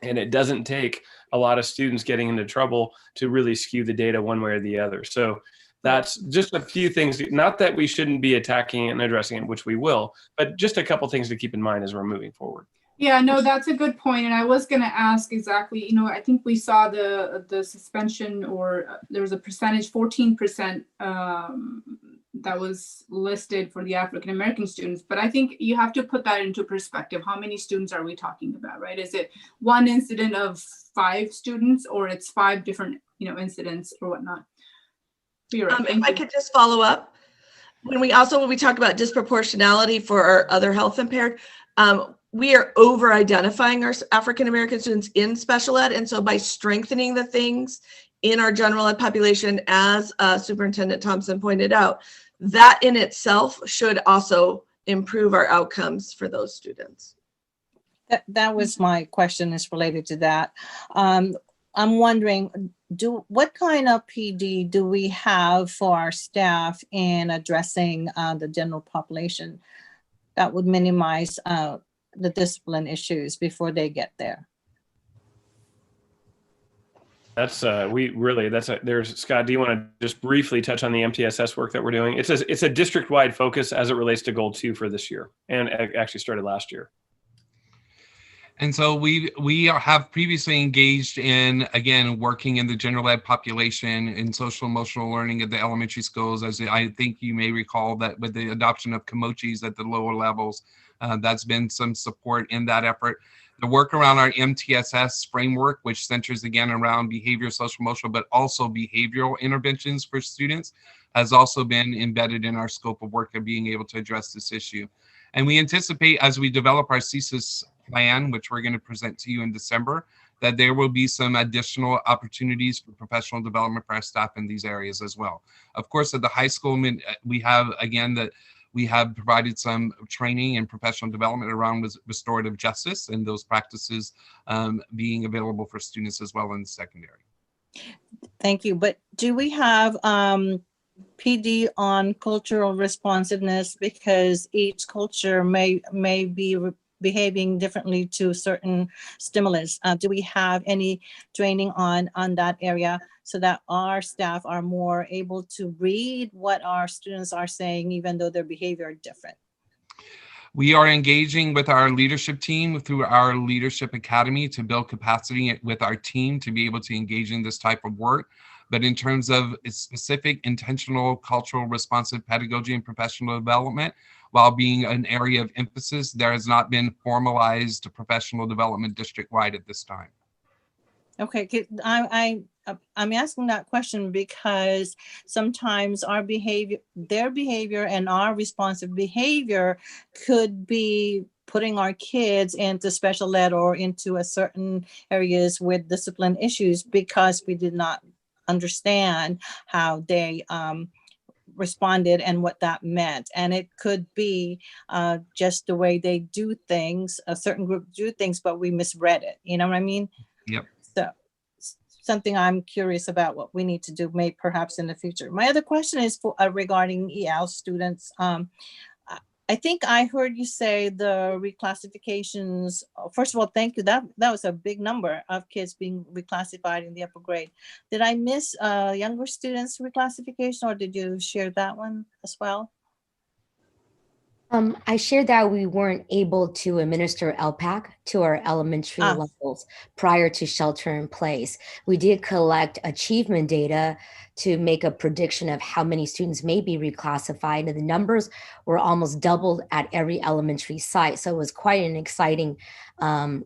And it doesn't take a lot of students getting into trouble to really skew the data one way or the other. So that's just a few things, not that we shouldn't be attacking and addressing it, which we will, but just a couple things to keep in mind as we're moving forward. Yeah, no, that's a good point. And I was going to ask exactly, I think we saw the suspension, or there was a percentage, 14% that was listed for the African-American students. But I think you have to put that into perspective. How many students are we talking about, right? Is it one incident of 5 students, or it's 5 different, incidents or whatnot? If I could just follow up, when we talk about disproportionality for our other health impaired, we are over identifying our African-American students in special ed. And so by strengthening the things in our general ed population, as Superintendent Thompson pointed out, that in itself should also improve our outcomes for those students. That was my question, is related to that. I'm wondering, what kind of PD do we have for our staff in addressing the general population that would minimize the discipline issues before they get there? That's there's Scott, do you want to just briefly touch on the MTSS work that we're doing? It's a district-wide focus as it relates to goal 2 for this year, and it actually started last year. And so we have previously engaged in, again, working in the general ed population in social emotional learning at the elementary schools. As I think you may recall that with the adoption of Kimochis at the lower levels, that's been some support in that effort. The work around our MTSS framework, which centers again around behavior, social emotional, but also behavioral interventions for students, has also been embedded in our scope of work of being able to address this issue. And we anticipate as we develop our CSIS plan, which we're going to present to you in December, that there will be some additional opportunities for professional development for our staff in these areas as well. Of course, at the high school, we have, again, that we have provided some training and professional development around restorative justice and those practices being available for students as well in the secondary. Thank you. But do we have PD on cultural responsiveness, because each culture may be behaving differently to certain stimulus? Do we have any training on that area so that our staff are more able to read what our students are saying, even though their behavior are different? We are engaging with our leadership team through our Leadership Academy to build capacity with our team to be able to engage in this type of work. But in terms of specific intentional cultural responsive pedagogy and professional development, while being an area of emphasis, there has not been formalized professional development district-wide at this time. Okay, I'm asking that question because sometimes their behavior and our responsive behavior could be putting our kids into special ed or into a certain areas with discipline issues because we did not understand how they responded and what that meant. And it could be just the way they do things, a certain group do things, but we misread it. You know what I mean? Yep. So something I'm curious about what we need to do, maybe perhaps in the future. My other question is for regarding EL students. I think I heard you say the reclassifications. First of all, thank you. That was a big number of kids being reclassified in the upper grade. Did I miss younger students reclassification, or did you share that one as well? I shared that we weren't able to administer LPAC to our elementary levels prior to shelter in place. We did collect achievement data to make a prediction of how many students may be reclassified, and the numbers were almost doubled at every elementary site. So it was quite an exciting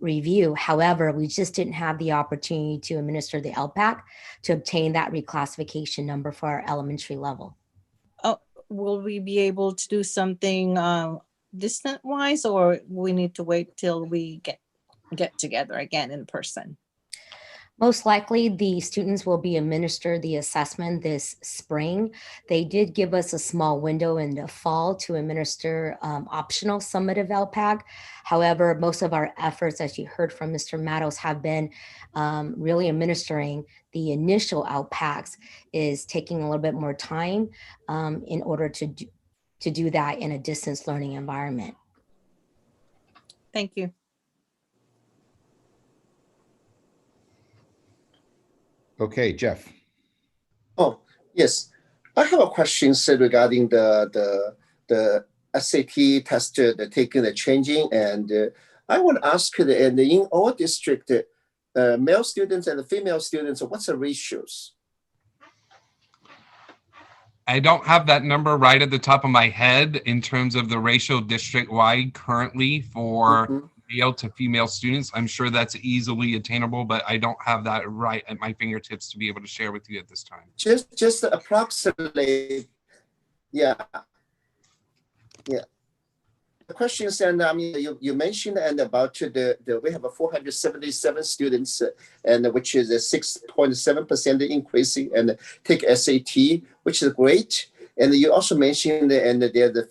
review. However, we just didn't have the opportunity to administer the LPAC to obtain that reclassification number for our elementary level. Will we be able to do something distant wise, or we need to wait till we get together again in person? Most likely the students will be administered the assessment this spring. They did give us a small window in the fall to administer optional summative LPAC. However, most of our efforts, as you heard from Mr. Matos, have been really administering the initial LPACs, is taking a little bit more time in order to do that in a distance learning environment. Thank you. Okay, Jeff. Oh, yes. I have a question regarding the SAT test, the taking, the changing, and I want to ask, in our district, male students and female students, what's the ratios? I don't have that number right at the top of my head in terms of the ratio district-wide currently for male to female students. I'm sure that's easily attainable, but I don't have that right at my fingertips to be able to share with you at this time. Just approximately, yeah. The question is, and I mean, you mentioned and about we have 477 students, and which is a 6.7% increase, and take SAT, which is great. And you also mentioned, and there's the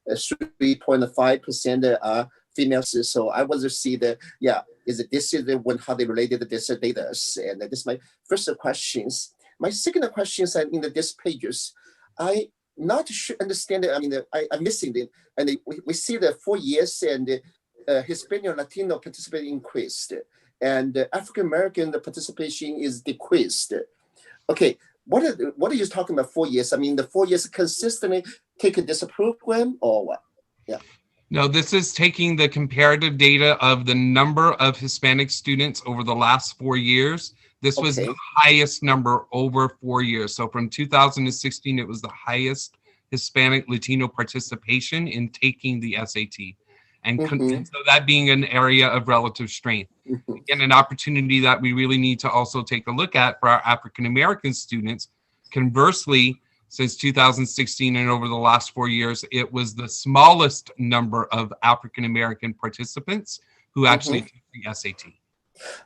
53.5% are females. So I want to see this is how they related this data. And this is my first questions. My second question is in this pages, I not sure understand it. I mean, I'm missing it. And we see the 4 years and Hispanic Latino participation increased, and African American participation is decreased. Okay, what are you talking about 4 years? I mean, the 4 years consistently take this program or what? Yeah. No, this is taking the comparative data of the number of Hispanic students over the last 4 years. This was the highest number over 4 years. So from 2016, it was the highest Hispanic Latino participation in taking the SAT. And so that being an area of relative strength. Again, an opportunity that we really need to also take a look at for our African American students. Conversely, since 2016 and over the last 4 years, it was the smallest number of African American participants who actually took the SAT.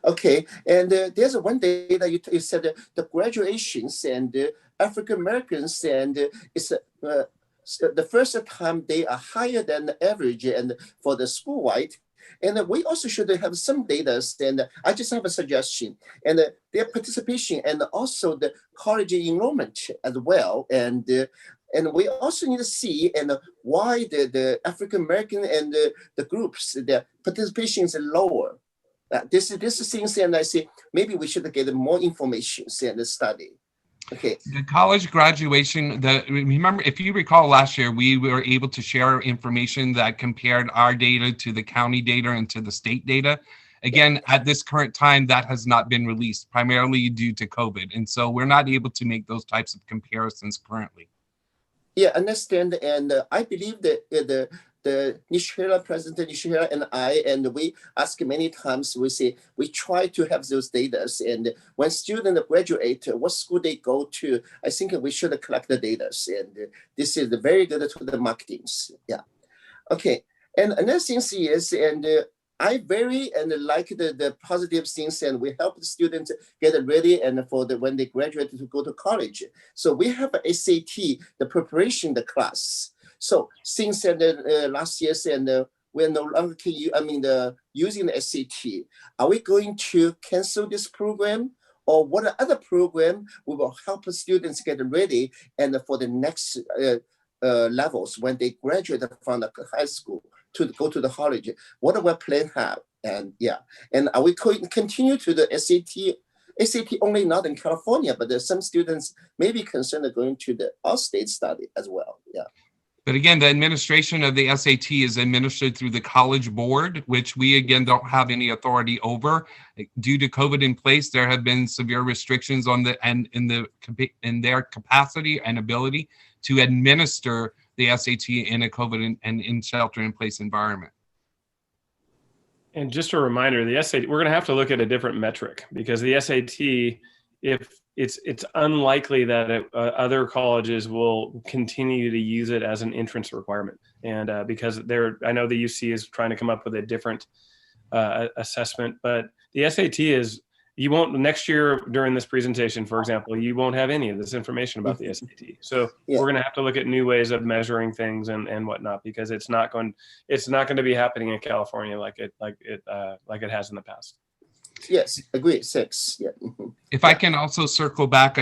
Okay, and there's one day that you said the graduations and African Americans, and it's the first time they are higher than the average and for the school-wide. And we also should have some data, and I just have a suggestion, and their participation and also the college enrollment as well. And we also need to see why the African American and the groups, their participation is lower. This is things, and I say maybe we should get more information and study. Okay. The college graduation, remember, if you recall last year, we were able to share information that compared our data to the county data and to the state data. Again, at this current time, that has not been released, primarily due to COVID. And so we're not able to make those types of comparisons currently. Yeah, understand. And I believe that the Nishihira, President Nishihira and I, and we ask many times, we try to have those data. And when students graduate, what school they go to, I think we should collect the data. And this is very good to the marketings. Yeah. Okay. And another thing is, and I very like the positive things, and we help the students get ready and for when they graduate to go to college. So we have a SAT, the preparation, the class. So since last year, and we're no longer using the SAT, are we going to cancel this program, or what other program we will help the students get ready and for the next levels when they graduate from the high school to go to the college? What do we plan have? And yeah, and are we going to continue to the SAT? SAT only not in California, but there's some students may be concerned going to the out-state study as well. Yeah. But again, the administration of the SAT is administered through the College Board, which we, again, don't have any authority over. Due to COVID in place, there have been severe restrictions on in their capacity and ability to administer the SAT in a COVID and in shelter-in-place environment. And just a reminder, the SAT, we're going to have to look at a different metric, because the SAT, if it's unlikely that other colleges will continue to use it as an entrance requirement. And because I know the UC is trying to come up with a different assessment, but the SAT is, you won't, next year during this presentation, for example, you won't have any of this information about the SAT. So we're going to have to look at new ways of measuring things and whatnot, because it's not going to be happening in California like it has in the past. Yes, agree. 6. Yeah. If I can also circle back,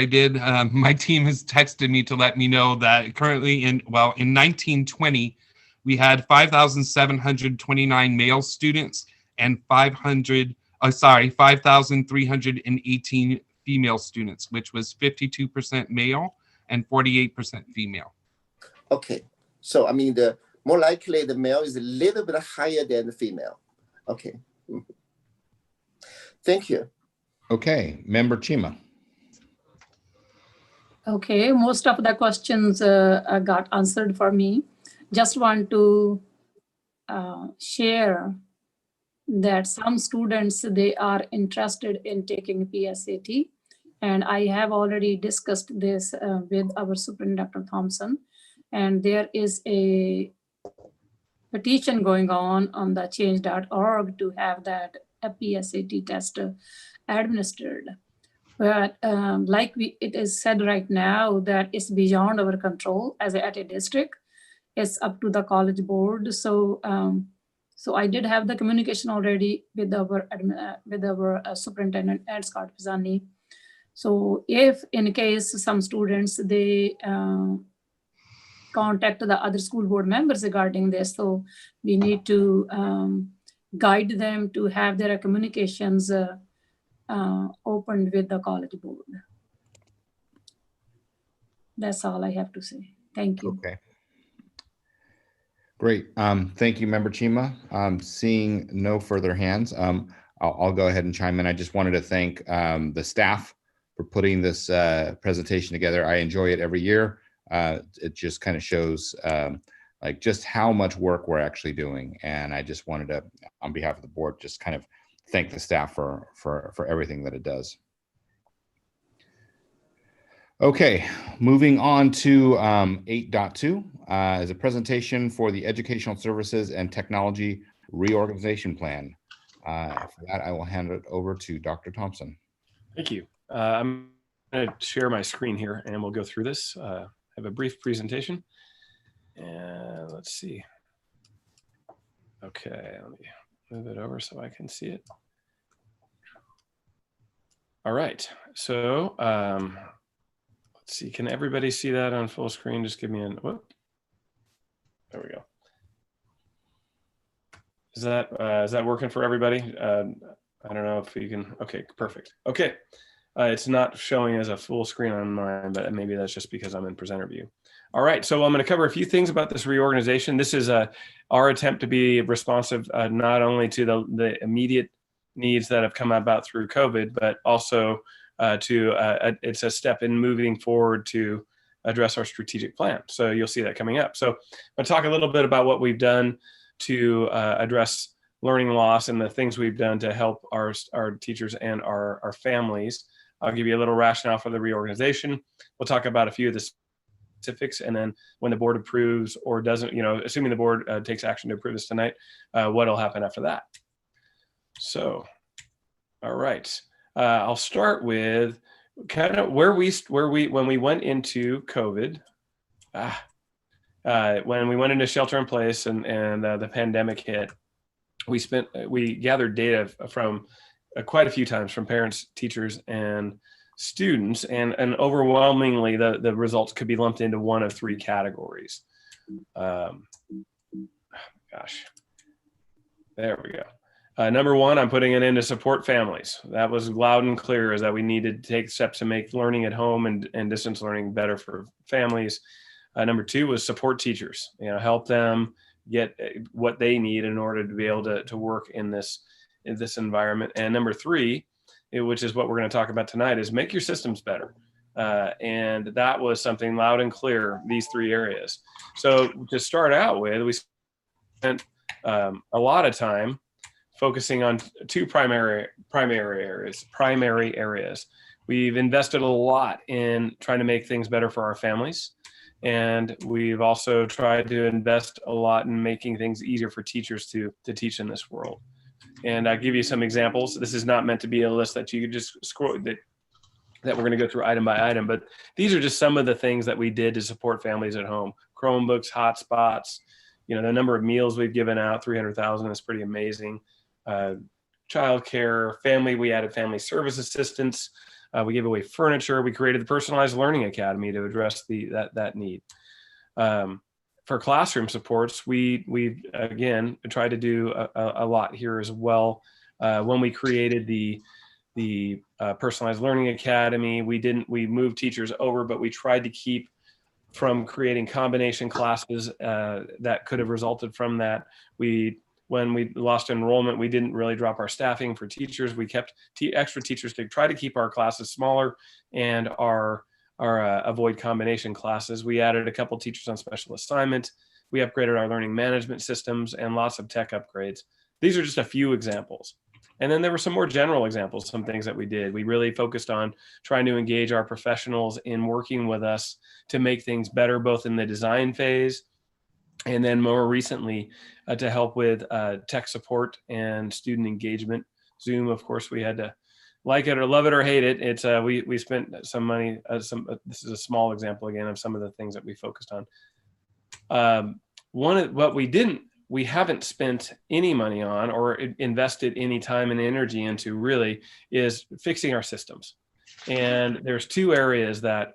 my team has texted me to let me know that currently in 1920, we had 5,729 male students and 5,318 female students, which was 52% male and 48% female. Okay. So, the more likely the male is a little bit higher than the female. Okay. Thank you. Okay, Member Chima. Okay, most of the questions got answered for me. Just want to share that some students, they are interested in taking PSAT. And I have already discussed this with our superintendent, Dr. Thompson. And there is a petition going on the change.org to have that a PSAT test administered. But it is said right now that it's beyond our control at a district. It's up to the college board. So I did have the communication already with our superintendent, Ed Scott Pisani. So if in case some students, they contact the other school board members regarding this, so we need to guide them to have their communications opened with the college board. That's all I have to say. Thank you. Okay. Great. Thank you, Member Chima. Seeing no further hands, I'll go ahead and chime in. I just wanted to thank the staff for putting this presentation together. I enjoy it every year. It just kind of shows like just how much work we're actually doing. And I just wanted to, on behalf of the board, just kind of thank the staff for everything that it does. Okay, moving on to 8.2 is a presentation for the Educational Services and Technology Reorganization Plan. For that, I will hand it over to Dr. Thompson. Thank you. I'm going to share my screen here and we'll go through this. Have a brief presentation. And let's see. Okay, let me move it over so I can see it. All right, so let's see, can everybody see that on full screen? Just give me an, whoop. There we go. Is that working for everybody? I don't know if you can, okay, perfect. Okay, it's not showing as a full screen on mine, but maybe that's just because I'm in presenter view. All right, so I'm going to cover a few things about this reorganization. This is our attempt to be responsive not only to the immediate needs that have come about through COVID, but also it's a step in moving forward to address our strategic plan. So you'll see that coming up. So I'm going to talk a little bit about what we've done to address learning loss and the things we've done to help our teachers and our families. I'll give you a little rationale for the reorganization. We'll talk about a few of the specifics, and then when the board approves or doesn't, assuming the board takes action to approve this tonight, what'll happen after that. So, all right, I'll start with kind of where we when we went into COVID, when we went into shelter in place and the pandemic hit, we gathered data from quite a few times from parents, teachers, and students, and overwhelmingly the results could be lumped into one of three categories. Gosh, there we go. Number one, I'm putting it in to support families. That was loud and clear, is that we needed to take steps to make learning at home and distance learning better for families. Number two was support teachers, help them get what they need in order to be able to work in this environment. And number three, which is what we're going to talk about tonight, is make your systems better. And that was something loud and clear, these three areas. So to start out with, we spent a lot of time focusing on two primary areas. We've invested a lot in trying to make things better for our families. And we've also tried to invest a lot in making things easier for teachers to teach in this world. And I'll give you some examples. This is not meant to be a list that you could just scroll, that we're going to go through item by item, but these are just some of the things that we did to support families at home. Chromebooks, hotspots, the number of meals we've given out, 300,000 is pretty amazing. Childcare, we added family service assistants. We gave away furniture. We created the Personalized Learning Academy to address that need. For classroom supports, we again tried to do a lot here as well. When we created the Personalized Learning Academy, we moved teachers over, but we tried to keep from creating combination classes that could have resulted from that. When we lost enrollment, we didn't really drop our staffing for teachers. We kept extra teachers to try to keep our classes smaller and avoid combination classes. We added a couple teachers on special assignment. We upgraded our learning management systems and lots of tech upgrades. These are just a few examples. And then there were some more general examples, some things that we did. We really focused on trying to engage our professionals in working with us to make things better, both in the design phase and then more recently to help with tech support and student engagement. Zoom, of course, we had to like it or love it or hate it. It's we spent some money. This is a small example again of some of the things that we focused on. We haven't spent any money on or invested any time and energy into really is fixing our systems. And there's two areas that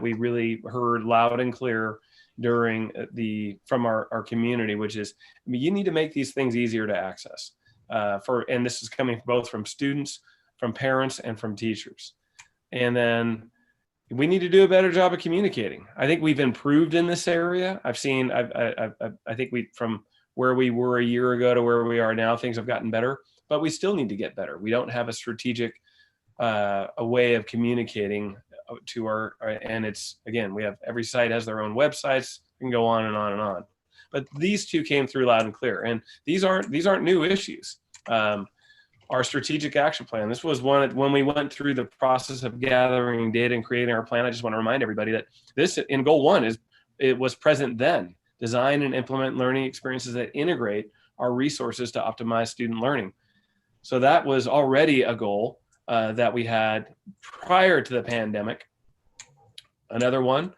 we really heard loud and clear from our community, which is, you need to make these things easier to access. And this is coming both from students, from parents, and from teachers. And then we need to do a better job of communicating. I think we've improved in this area. I think from where we were a year ago to where we are now, things have gotten better, but we still need to get better. We don't have a strategic a way of communicating to and it's, again, we have, every site has their own websites, we can go on and on and on. But these two came through loud and clear, and these aren't new issues. Our strategic action plan, this was when we went through the process of gathering data and creating our plan. I just want to remind everybody that this, in goal 1, it was present then. Design and implement learning experiences that integrate our resources to optimize student learning. So that was already a goal that we had prior to the pandemic. Another one,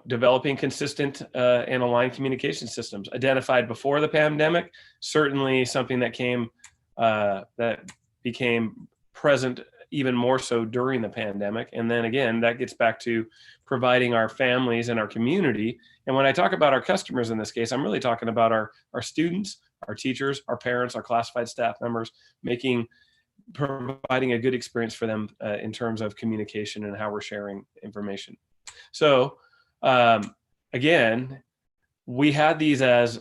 developing consistent and aligned communication systems, identified before the pandemic, certainly something that became present even more so during the pandemic. And then again, that gets back to providing our families and our community. And when I talk about our customers in this case, I'm really talking about our students, our teachers, our parents, our classified staff members, providing a good experience for them in terms of communication and how we're sharing information. So again, we had these as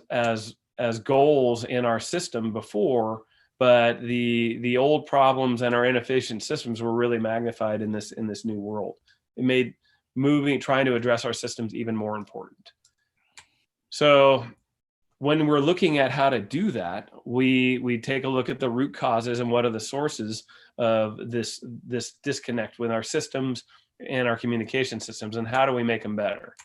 goals in our system before, but the old problems and our inefficient systems were really magnified in this new world. It made trying to address our systems even more important. So when we're looking at how to do that, we take a look at the root causes and what are the sources of this disconnect with our systems and our communication systems, and how do we make them better?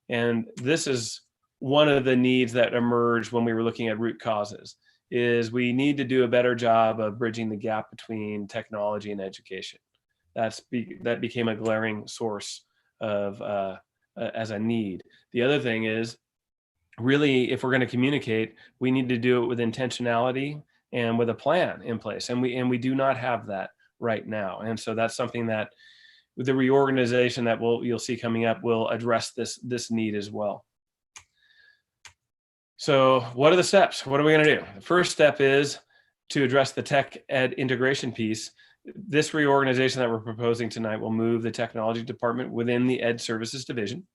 And this is one of the needs that emerged when we were looking at root causes, is we need to do a better job of bridging the gap between technology and education. That became a glaring source of as a need. The other thing is, really, if we're going to communicate, we need to do it with intentionality and with a plan in place, and we do not have that right now. And so that's something that with the reorganization that you'll see coming up will address this need as well. So what are the steps? What are we going to do? The first step is to address the tech ed integration piece. This reorganization that we're proposing tonight will move the technology department within the Ed Services Division.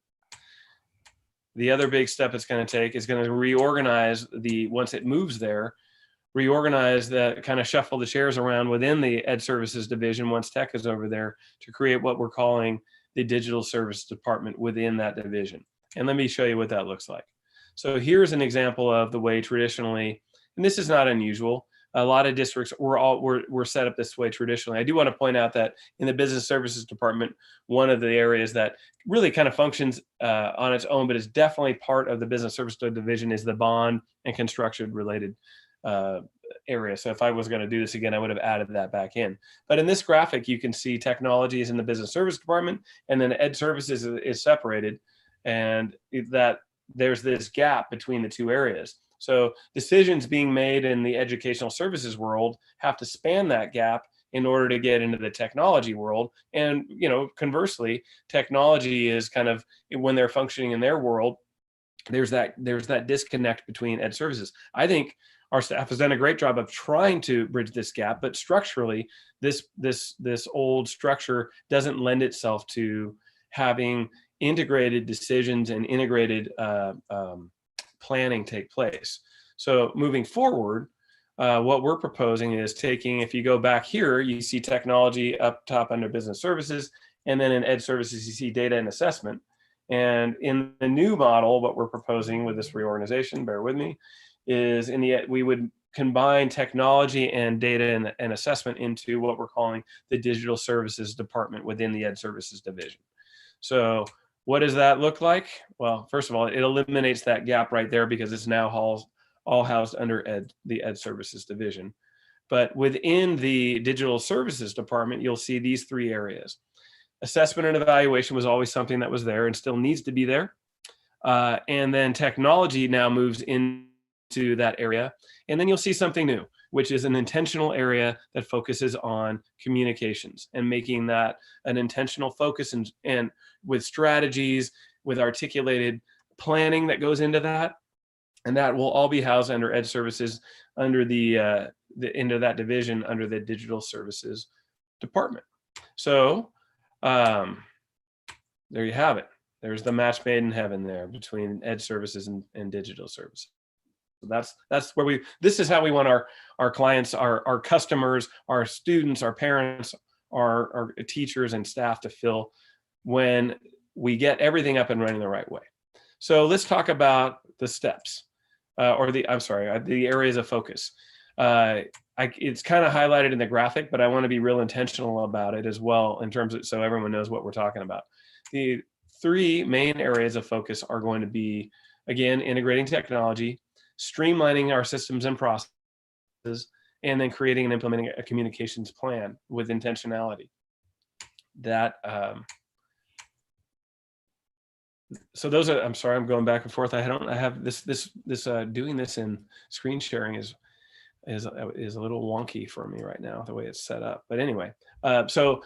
The other big step it's going to take is going to reorganize once it moves there, reorganize kind of shuffle the chairs around within the Ed Services Division once tech is over there, to create what we're calling the Digital Service Department within that division. And let me show you what that looks like. So here's an example of the way traditionally, and this is not unusual, a lot of districts were set up this way traditionally. I do want to point out that in the Business Services Department, one of the areas that really kind of functions on its own, but is definitely part of the Business Services Division, is the bond and construction related area. So if I was going to do this again, I would have added that back in. But in this graphic, you can see technology is in the Business Service Department, and then Ed Services is separated, and that there's this gap between the two areas. So decisions being made in the educational services world have to span that gap in order to get into the technology world. And, conversely, technology is kind of, when they're functioning in their world, there's that disconnect between Ed Services. I think our staff has done a great job of trying to bridge this gap, but structurally, this old structure doesn't lend itself to having integrated decisions and integrated planning take place. So moving forward, what we're proposing is taking, if you go back here, you see technology up top under business services, and then in Ed Services, you see data and assessment. And in the new model, what we're proposing with this reorganization, bear with me, is we would combine technology and data and assessment into what we're calling the Digital Services Department within the Ed Services Division. So what does that look like? Well, first of all, it eliminates that gap right there because it's now all housed under the Ed Services Division. But within the Digital Services Department, you'll see these three areas. Assessment and evaluation was always something that was there and still needs to be there. And then technology now moves into that area. And then you'll see something new, which is an intentional area that focuses on communications and making that an intentional focus and with strategies, with articulated planning that goes into that. And that will all be housed under Ed Services, under into that division under the Digital Services Department. So There you have it. There's the match made in heaven there between ed services and digital services. So that's where this is how we want our clients, our customers, our students, our parents, our teachers and staff to feel when we get everything up and running the right way. So let's talk about the steps, the areas of focus. It's kind of highlighted in the graphic, but I want to be real intentional about it as well in terms of, so everyone knows what we're talking about. The 3 main areas of focus are going to be, again, integrating technology, streamlining our systems and processes, and then creating and implementing a communications plan with intentionality. So those are, I'm sorry, I'm going back and forth. I have this doing this in screen sharing is a little wonky for me right now, the way it's set up. But anyway, so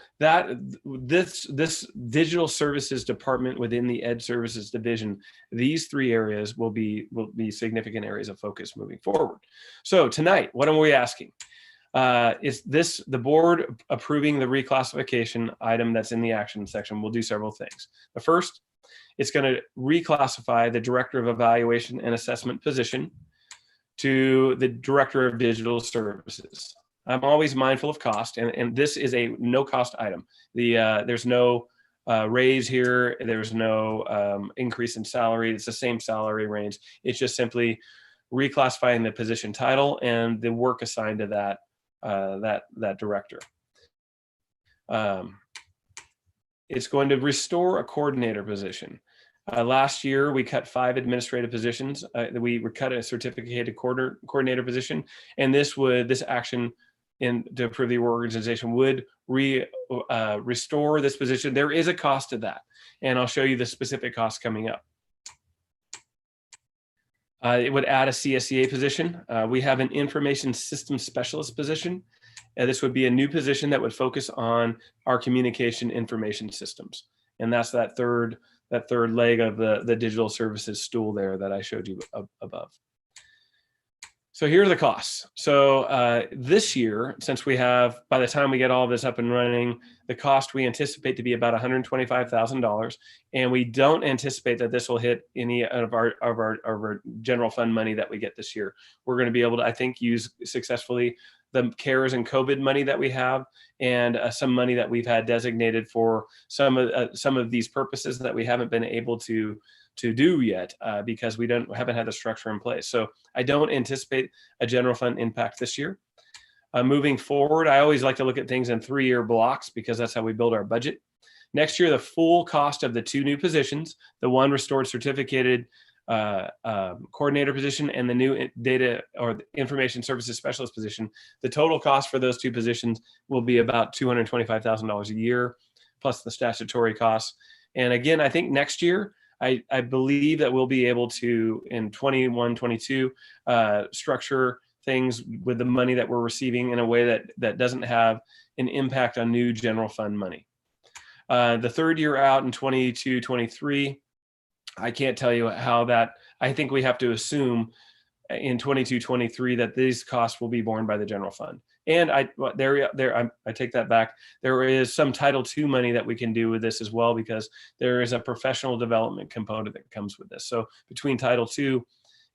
this digital services department within the Ed Services division, these 3 areas will be significant areas of focus moving forward. So tonight, what are we asking? Is this the board approving the reclassification item that's in the action section? We'll do several things. The first, it's going to reclassify the Director of Evaluation and Assessment position to the Director of Digital Services. I'm always mindful of cost, and this is a no cost item. There's no raise here. There's no increase in salary. It's the same salary range. It's just simply reclassifying the position title and the work assigned to that director. It's going to restore a coordinator position. Last year, we cut 5 administrative positions. We cut a certificated coordinator position, and this action to approve the organization would restore this position. There is a cost to that, and I'll show you the specific costs coming up. It would add a CSEA position. We have an information systems specialist position. This would be a new position that would focus on our communication information systems. And that's that third leg of the digital services stool there that I showed you above. So here are the costs. So this year, since we have, by the time we get all of this up and running, the cost we anticipate to be about $125,000, and we don't anticipate that this will hit any of our general fund money that we get this year. We're going to be able to, I think, use successfully the CARES and COVID money that we have, and some money that we've had designated for some of these purposes that we haven't been able to do yet because we haven't had the structure in place. So I don't anticipate a general fund impact this year. Moving forward, I always like to look at things in 3-year blocks because that's how we build our budget. Next year, the full cost of the 2 new positions, the one restored certificated coordinator position and the new data or information services specialist position, the total cost for those 2 positions will be about $225,000 a year, plus the statutory costs. And again, I think next year, I believe that we'll be able to, in 21, 22, structure things with the money that we're receiving in a way that doesn't have an impact on new general fund money. The 3rd year out in 22, 23, I can't tell you how that, I think we have to assume in 22, 23 that these costs will be borne by the general fund. And I take that back. There is some Title II money that we can do with this as well, because there is a professional development component that comes with this. So between Title II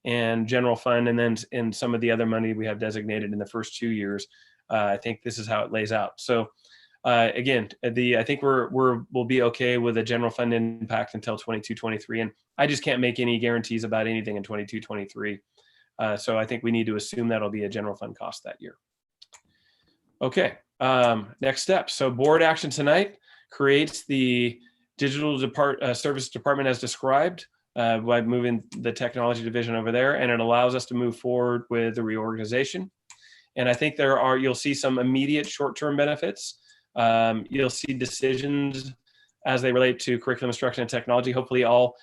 and general fund, and then in some of the other money we have designated in the first 2 years, I think this is how it lays out. So again, I think we'll be okay with a general fund impact until 22, 23, and I just can't make any guarantees about anything in 22, 23. So I think we need to assume that'll be a general fund cost that year. Okay, next step. So board action tonight creates the digital service department as described by moving the technology division over there, and it allows us to move forward with the reorganization. And I think you'll see some immediate short-term benefits. You'll see decisions as they relate to curriculum instruction and technology, hopefully all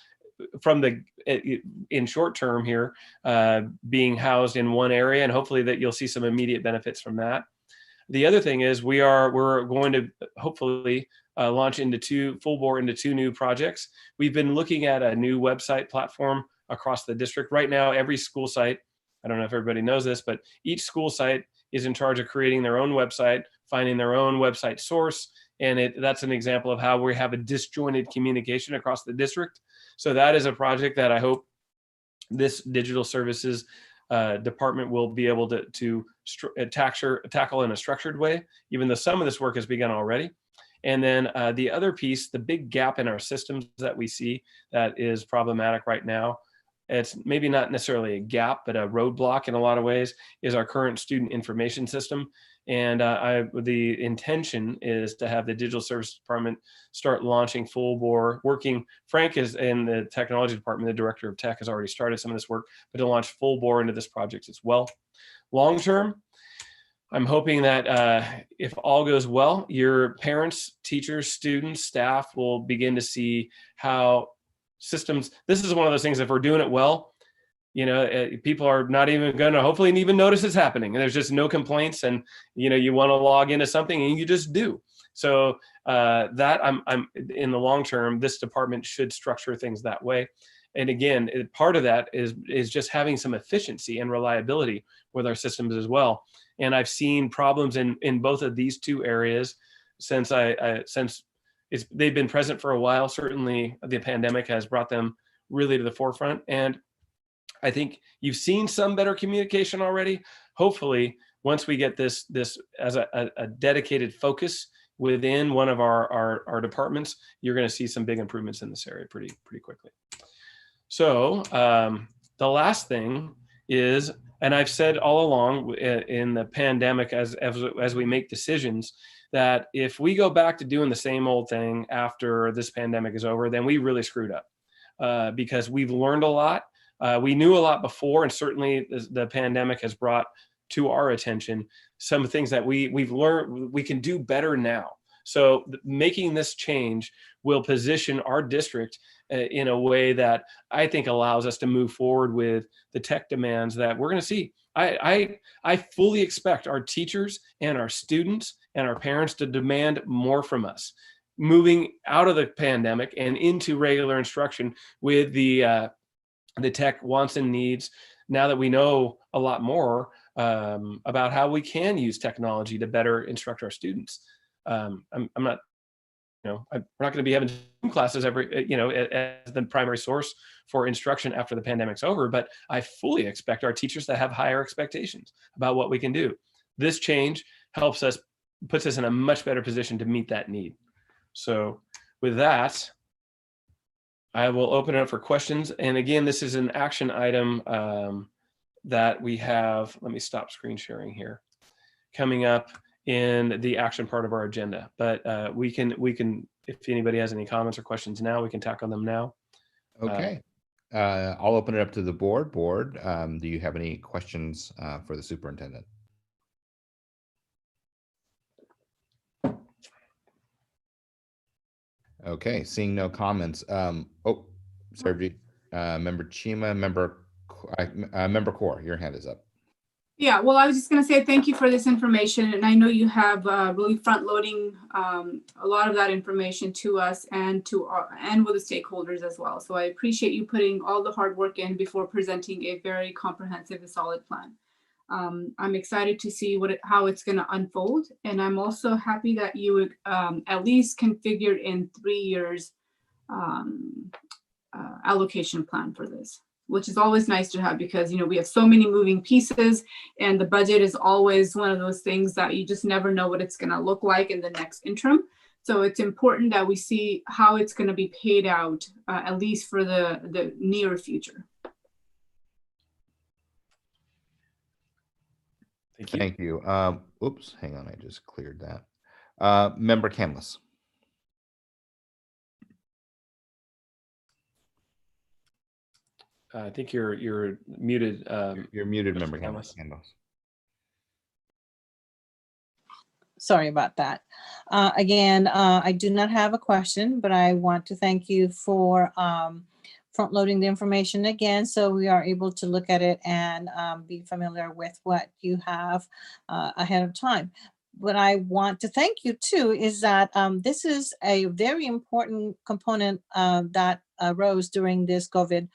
from in short term here, being housed in one area, and hopefully that you'll see some immediate benefits from that. The other thing is we're going to hopefully launch full bore into 2 new projects. We've been looking at a new website platform across the district. Right now, every school site, I don't know if everybody knows this, but each school site is in charge of creating their own website, finding their own website source, And that's an example of how we have a disjointed communication across the district. So that is a project that I hope this digital services department will be able to tackle in a structured way, even though some of this work has begun already. And then the other piece, the big gap in our systems that we see that is problematic right now, it's maybe not necessarily a gap, but a roadblock in a lot of ways, is our current student information system. And the intention is to have the digital services department start launching full bore working. Frank is in the technology department, the director of tech has already started some of this work, but to launch full bore into this project as well. Long term, I'm hoping that if all goes well, your parents, teachers, students, staff will begin to see how systems, this is one of those things, if we're doing it well, you know, people are not even going to hopefully even notice it's happening. And there's just no complaints, and, you know, you want to log into something and you just do. So that I'm in the long term, this department should structure things that way. And again, part of that is just having some efficiency and reliability with our systems as well. And I've seen problems in both of these two areas since they've been present for a while. Certainly the pandemic has brought them really to the forefront. And I think you've seen some better communication already. Hopefully, once we get this as a dedicated focus within one of our departments, you're going to see some big improvements in this area pretty quickly. So the last thing is, and I've said all along in the pandemic as we make decisions, that if we go back to doing the same old thing after this pandemic is over, then we really screwed up because we've learned a lot. We knew a lot before, and certainly the pandemic has brought to our attention some things that we've learned we can do better now. So making this change will position our district in a way that I think allows us to move forward with the tech demands that we're going to see. I fully expect our teachers and our students and our parents to demand more from us, moving out of the pandemic and into regular instruction with the tech wants and needs. Now that we know a lot more about how we can use technology to better instruct our students. I'm not, we're not going to be having Zoom classes every, as the primary source for instruction after the pandemic's over, but I fully expect our teachers to have higher expectations about what we can do. This change puts us in a much better position to meet that need. So with that, I will open it up for questions. And again, this is an action item that we have. Let me stop screen sharing here. Coming up in the action part of our agenda, but we can, if anybody has any comments or questions now, we can tackle them now. Okay. I'll open it up to the board. Do you have any questions for the superintendent? Okay, seeing no comments. Sergi, Member Chima, Member Core, your hand is up. Yeah, well, I was just going to say thank you for this information. And I know you have really front loading a lot of that information to us and with the stakeholders as well. So I appreciate you putting all the hard work in before presenting a very comprehensive and solid plan. I'm excited to see how it's going to unfold. And I'm also happy that you would at least configured in 3 years allocation plan for this, which is always nice to have because, we have so many moving pieces and the budget is always one of those things that you just never know what it's going to look like in the next interim. So it's important that we see how it's going to be paid out, at least for the near future. Thank you. Oops, hang on, I just cleared that. Member Canlis. I think you're muted. You're muted, Member Canlis. Sorry about that. Again, I do not have a question, but I want to thank you for front loading the information again, so we are able to look at it and be familiar with what you have ahead of time. What I want to thank you too is that this is a very important component that arose during this COVID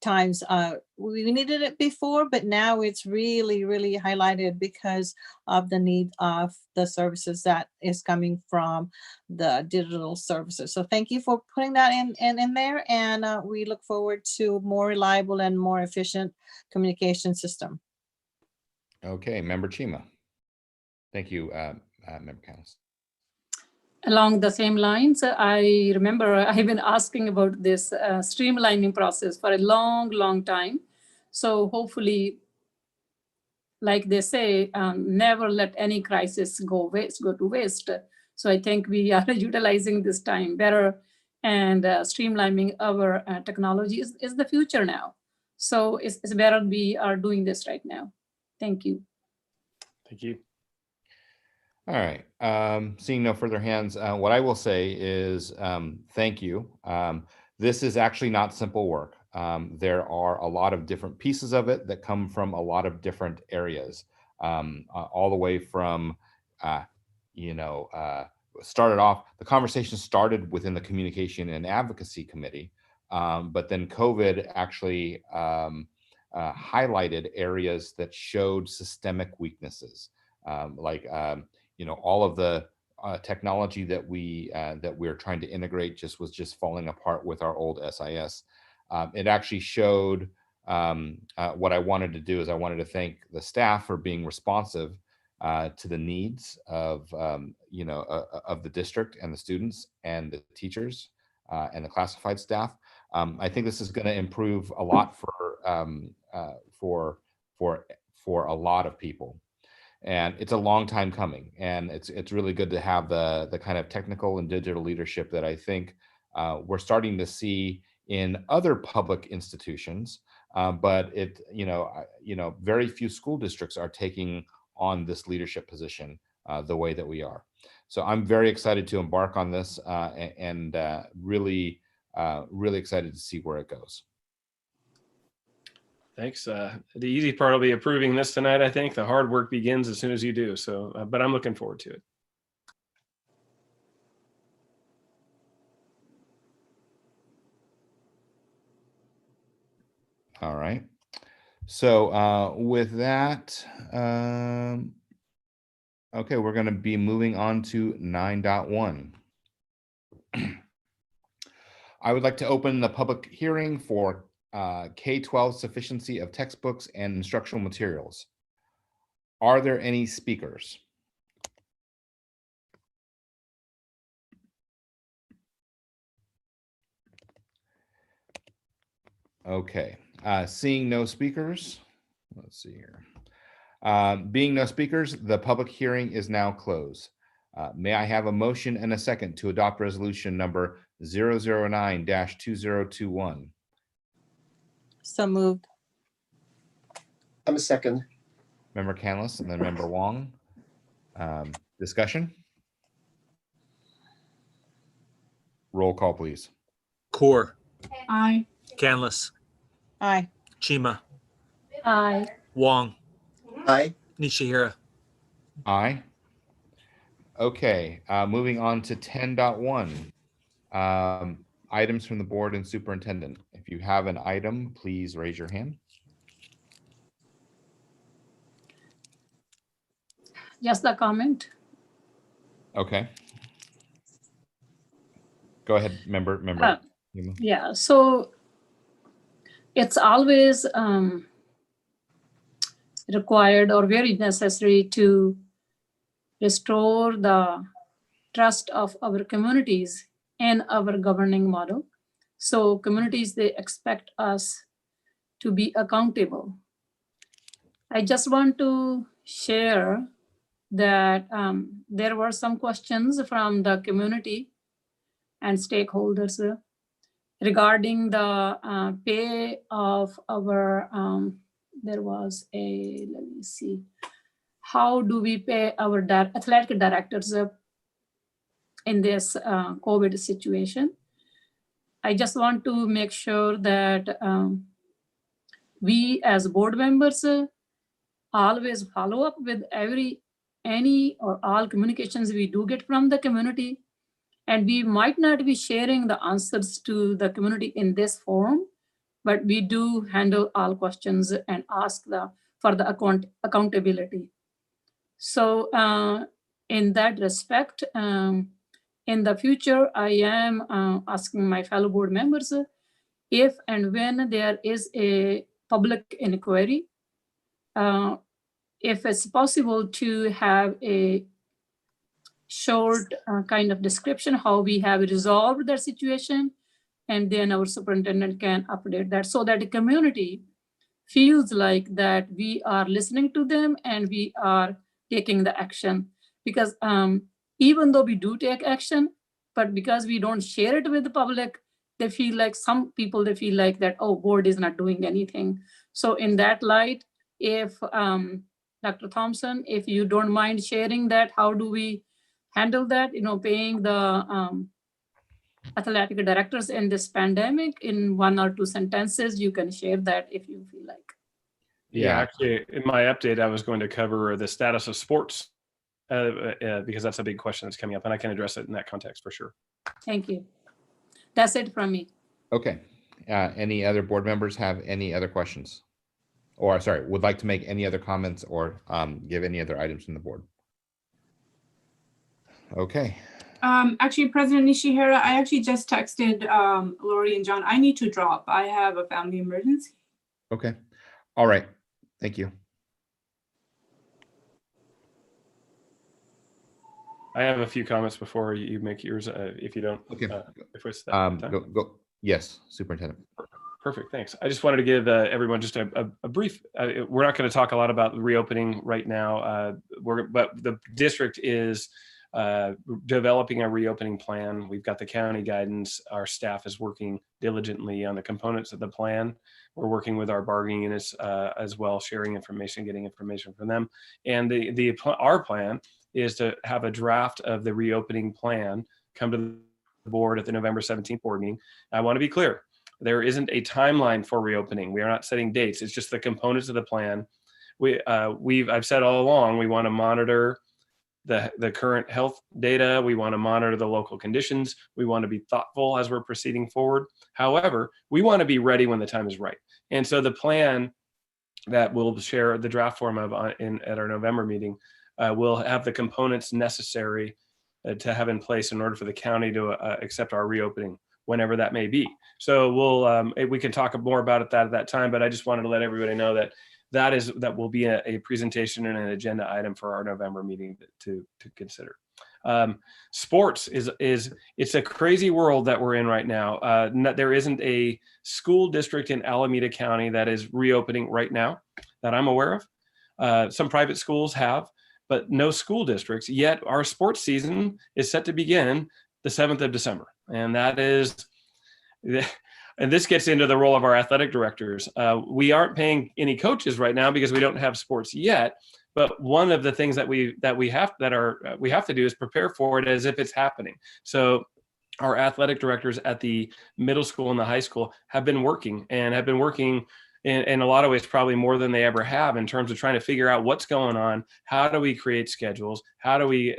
times we needed it before, but now it's really, really highlighted because of the need of the services that is coming from the digital services. So thank you for putting that in there, and we look forward to more reliable and more efficient communication system. Okay, Member Chima. Thank you, Member Callis. Along the same lines, I remember I've been asking about this streamlining process for a long, long time. So hopefully, like they say, never let any crisis go to waste. So I think we are utilizing this time better, and streamlining our technology is the future now. So it's better we are doing this right now. Thank you. Thank you. All right. Seeing no further hands, what I will say is thank you. This is actually not simple work. There are a lot of different pieces of it that come from a lot of different areas, all the way from, started off, the conversation started within the Communication and Advocacy Committee, but then COVID actually highlighted areas that showed systemic weaknesses, all of the technology that we're trying to integrate was just falling apart with our old SIS. It actually showed what I wanted to do is I wanted to thank the staff for being responsive to the needs of the district and the students and the teachers and the classified staff. I think this is going to improve a lot for a lot of people. And it's a long time coming, and it's really good to have the kind of technical and digital leadership that I think we're starting to see in other public institutions, but very few school districts are taking on this leadership position the way that we are. So I'm very excited to embark on this and really excited to see where it goes. Thanks. The easy part will be approving this tonight. I think the hard work begins as soon as you do. So, but I'm looking forward to it. All right. So with that, okay, we're going to be moving on to 9.1. I would like to open the public hearing for K-12 sufficiency of textbooks and instructional materials. Are there any speakers? Okay, seeing no speakers, let's see here. Being no speakers, the public hearing is now closed. May I have a motion and a second to adopt resolution number 009-2021? So moved. I'm a second. Member Canlis and then Member Wong. Discussion? Roll call, please. Core, Aye. Canlis, Aye. Chima, Aye. Wong, Aye. Nishihira. Aye. Okay, moving on to 10.1. Items from the board and superintendent. If you have an item, please raise your hand. Just the comment. Okay. Go ahead, member. Yeah, so it's always required or very necessary to restore the trust of our communities in our governing model. So communities, they expect us to be accountable. I just want to share that there were some questions from the community and stakeholders regarding the pay of our, there was a, let me see, how do we pay our athletic directors in this COVID situation? I just want to make sure that we as board members always follow up with any or all communications we do get from the community. And we might not be sharing the answers to the community in this forum, but we do handle all questions and ask for the accountability. So in that respect, in the future, I am asking my fellow board members if and when there is a public inquiry, if it's possible to have a short kind of description how we have resolved that situation, and then our superintendent can update that so that the community feels like that we are listening to them and we are taking the action. Because even though we do take action, but because we don't share it with the public, they feel like some people, they feel like that, oh, board is not doing anything. So in that light, if Dr. Thompson, if you don't mind sharing that, how do we handle that, paying the athletic directors in this pandemic in 1 or 2 sentences? You can share that if you feel like. Yeah, actually, in my update, I was going to cover the status of sports because that's a big question that's coming up, and I can address it in that context for sure. Thank you. That's it from me. Okay. Any other board members have any other questions? Or sorry, would like to make any other comments or give any other items from the board? Okay. Actually, President Nishihara, I actually just texted Lori and John. I need to drop. I have a family emergency. Okay. All right. Thank you. I have a few comments before you make yours, if you don't. Okay. If it's that time. Go. Yes, Superintendent. Perfect. Thanks. I just wanted to give everyone just a brief. We're not going to talk a lot about reopening right now. But the district is developing a reopening plan. We've got the county guidance. Our staff is working diligently on the components of the plan. We're working with our bargaining units as well, sharing information, getting information from them. And our plan is to have a draft of the reopening plan come to the board at the November 17th board meeting. I want to be clear. There isn't a timeline for reopening. We are not setting dates. It's just the components of the plan. I've said all along, we want to monitor the current health data. We want to monitor the local conditions. We want to be thoughtful as we're proceeding forward. However, we want to be ready when the time is right. And so the plan that we'll share the draft form of at our November meeting will have the components necessary to have in place in order for the county to accept our reopening, whenever that may be. So we can talk more about it at that time, but I just wanted to let everybody know that will be a presentation and an agenda item for our November meeting to consider. Sports it's a crazy world that we're in right now. There isn't a school district in Alameda County that is reopening right now that I'm aware of. Some private schools have, but no school districts yet. Our sports season is set to begin the 7th of December. And and this gets into the role of our athletic directors. We aren't paying any coaches right now because we don't have sports yet. But one of the things that we have to do is prepare for it as if it's happening. So our athletic directors at the middle school and the high school have been working in a lot of ways, probably more than they ever have, in terms of trying to figure out what's going on. How do we create schedules? How do we,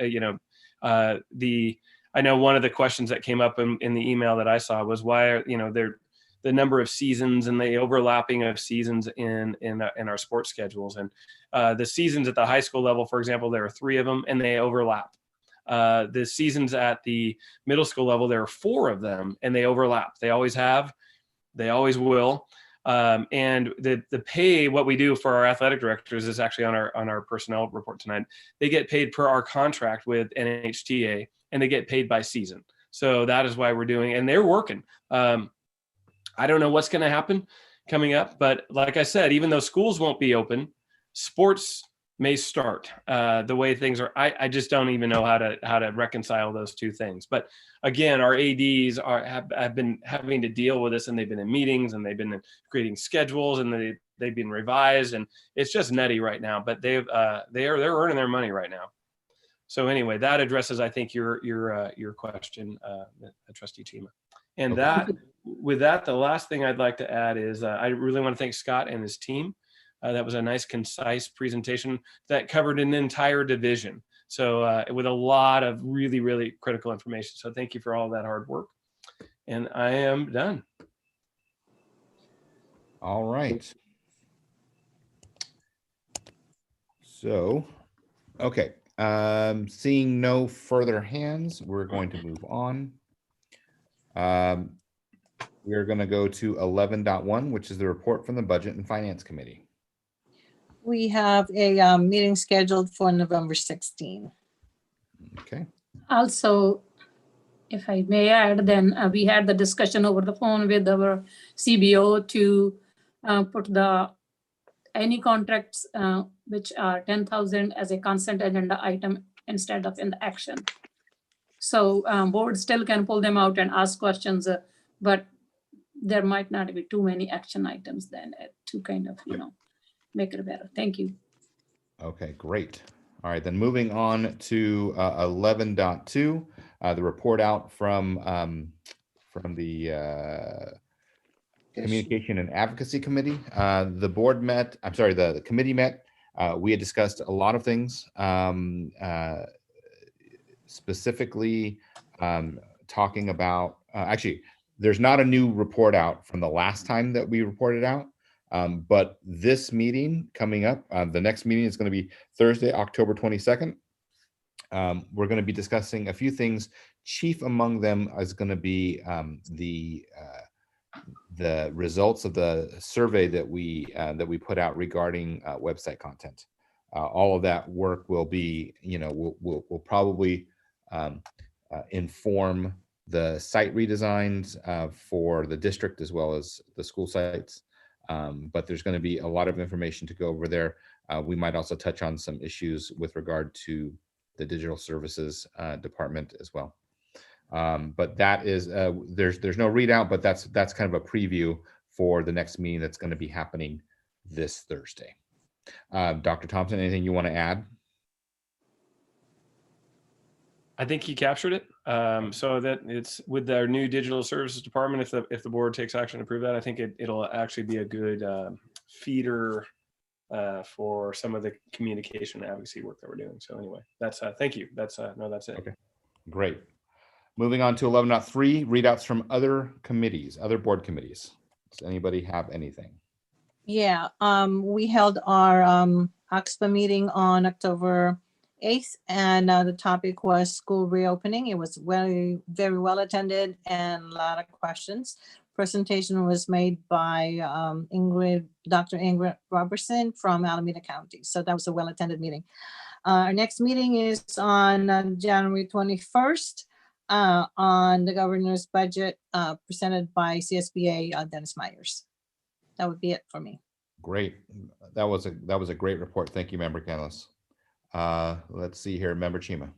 I know one of the questions that came up in the email that I saw was why, the number of seasons and the overlapping of seasons in our sports schedules. And the seasons at the high school level, for example, there are 3 of them and they overlap. The seasons at the middle school level, there are 4 of them and they overlap. They always have, they always will. And the pay, what we do for our athletic directors is actually on our personnel report tonight. They get paid per our contract with NHTA, and they get paid by season. So that is why we're doing, and they're working. I don't know what's going to happen coming up, but like I said, even though schools won't be open, sports may start. The way things are, I just don't even know how to reconcile those two things. But again, our ADs have been having to deal with this, and they've been in meetings, and they've been creating schedules, and they've been revised, and it's just nutty right now. But they're earning their money right now. So anyway, that addresses, I think, your question, Trustee Chima. And with that, the last thing I'd like to add is I really want to thank Scott and his team. That was a nice, concise presentation that covered an entire division. So with a lot of really, really critical information. So thank you for all that hard work. And I am done. All right. So, okay. Seeing no further hands, we're going to move on. We're going to go to 11.1, which is the report from the Budget and Finance Committee. We have a meeting scheduled for November 16. Okay. Also, if I may add, then we had the discussion over the phone with our CBO to put any contracts which are 10,000 as a consent agenda item instead of in the action. So board still can pull them out and ask questions, but there might not be too many action items then to kind of, make it better. Thank you. Okay, great. All right, then moving on to 11.2, the report out from the Communication and Advocacy Committee. The board met, I'm sorry, the committee met. We had discussed a lot of things, specifically talking about, actually, there's not a new report out from the last time that we reported out. But this meeting coming up, the next meeting is going to be Thursday, October 22nd. We're going to be discussing a few things. Chief among them is going to be the results of the survey that we put out regarding website content. All of that work will be, will probably inform the site redesigns for the district as well as the school sites. But there's going to be a lot of information to go over there. We might also touch on some issues with regard to the digital services department as well. But that is, there's no readout, but that's kind of a preview for the next meeting that's going to be happening this Thursday. Dr. Thompson, anything you want to add? I think he captured it. So that it's with our new digital services department. If the board takes action to approve that, I think it'll actually be a good feeder for some of the communication and advocacy work that we're doing. So anyway, that's thank you. That's it. Okay, great. Moving on to 11.3, readouts from other committees, other board committees. Does anybody have anything? Yeah, we held our AXPA meeting on October 8th, and the topic was school reopening. It was very well attended and a lot of questions. Presentation was made by Dr. Ingrid Robertson from Alameda County. So that was a well-attended meeting. Our next meeting is on January 21st on the governor's budget presented by CSBA Dennis Myers. That would be it for me. Great. That was a great report. Thank you, Member Canlis. Let's see here, Member Chima.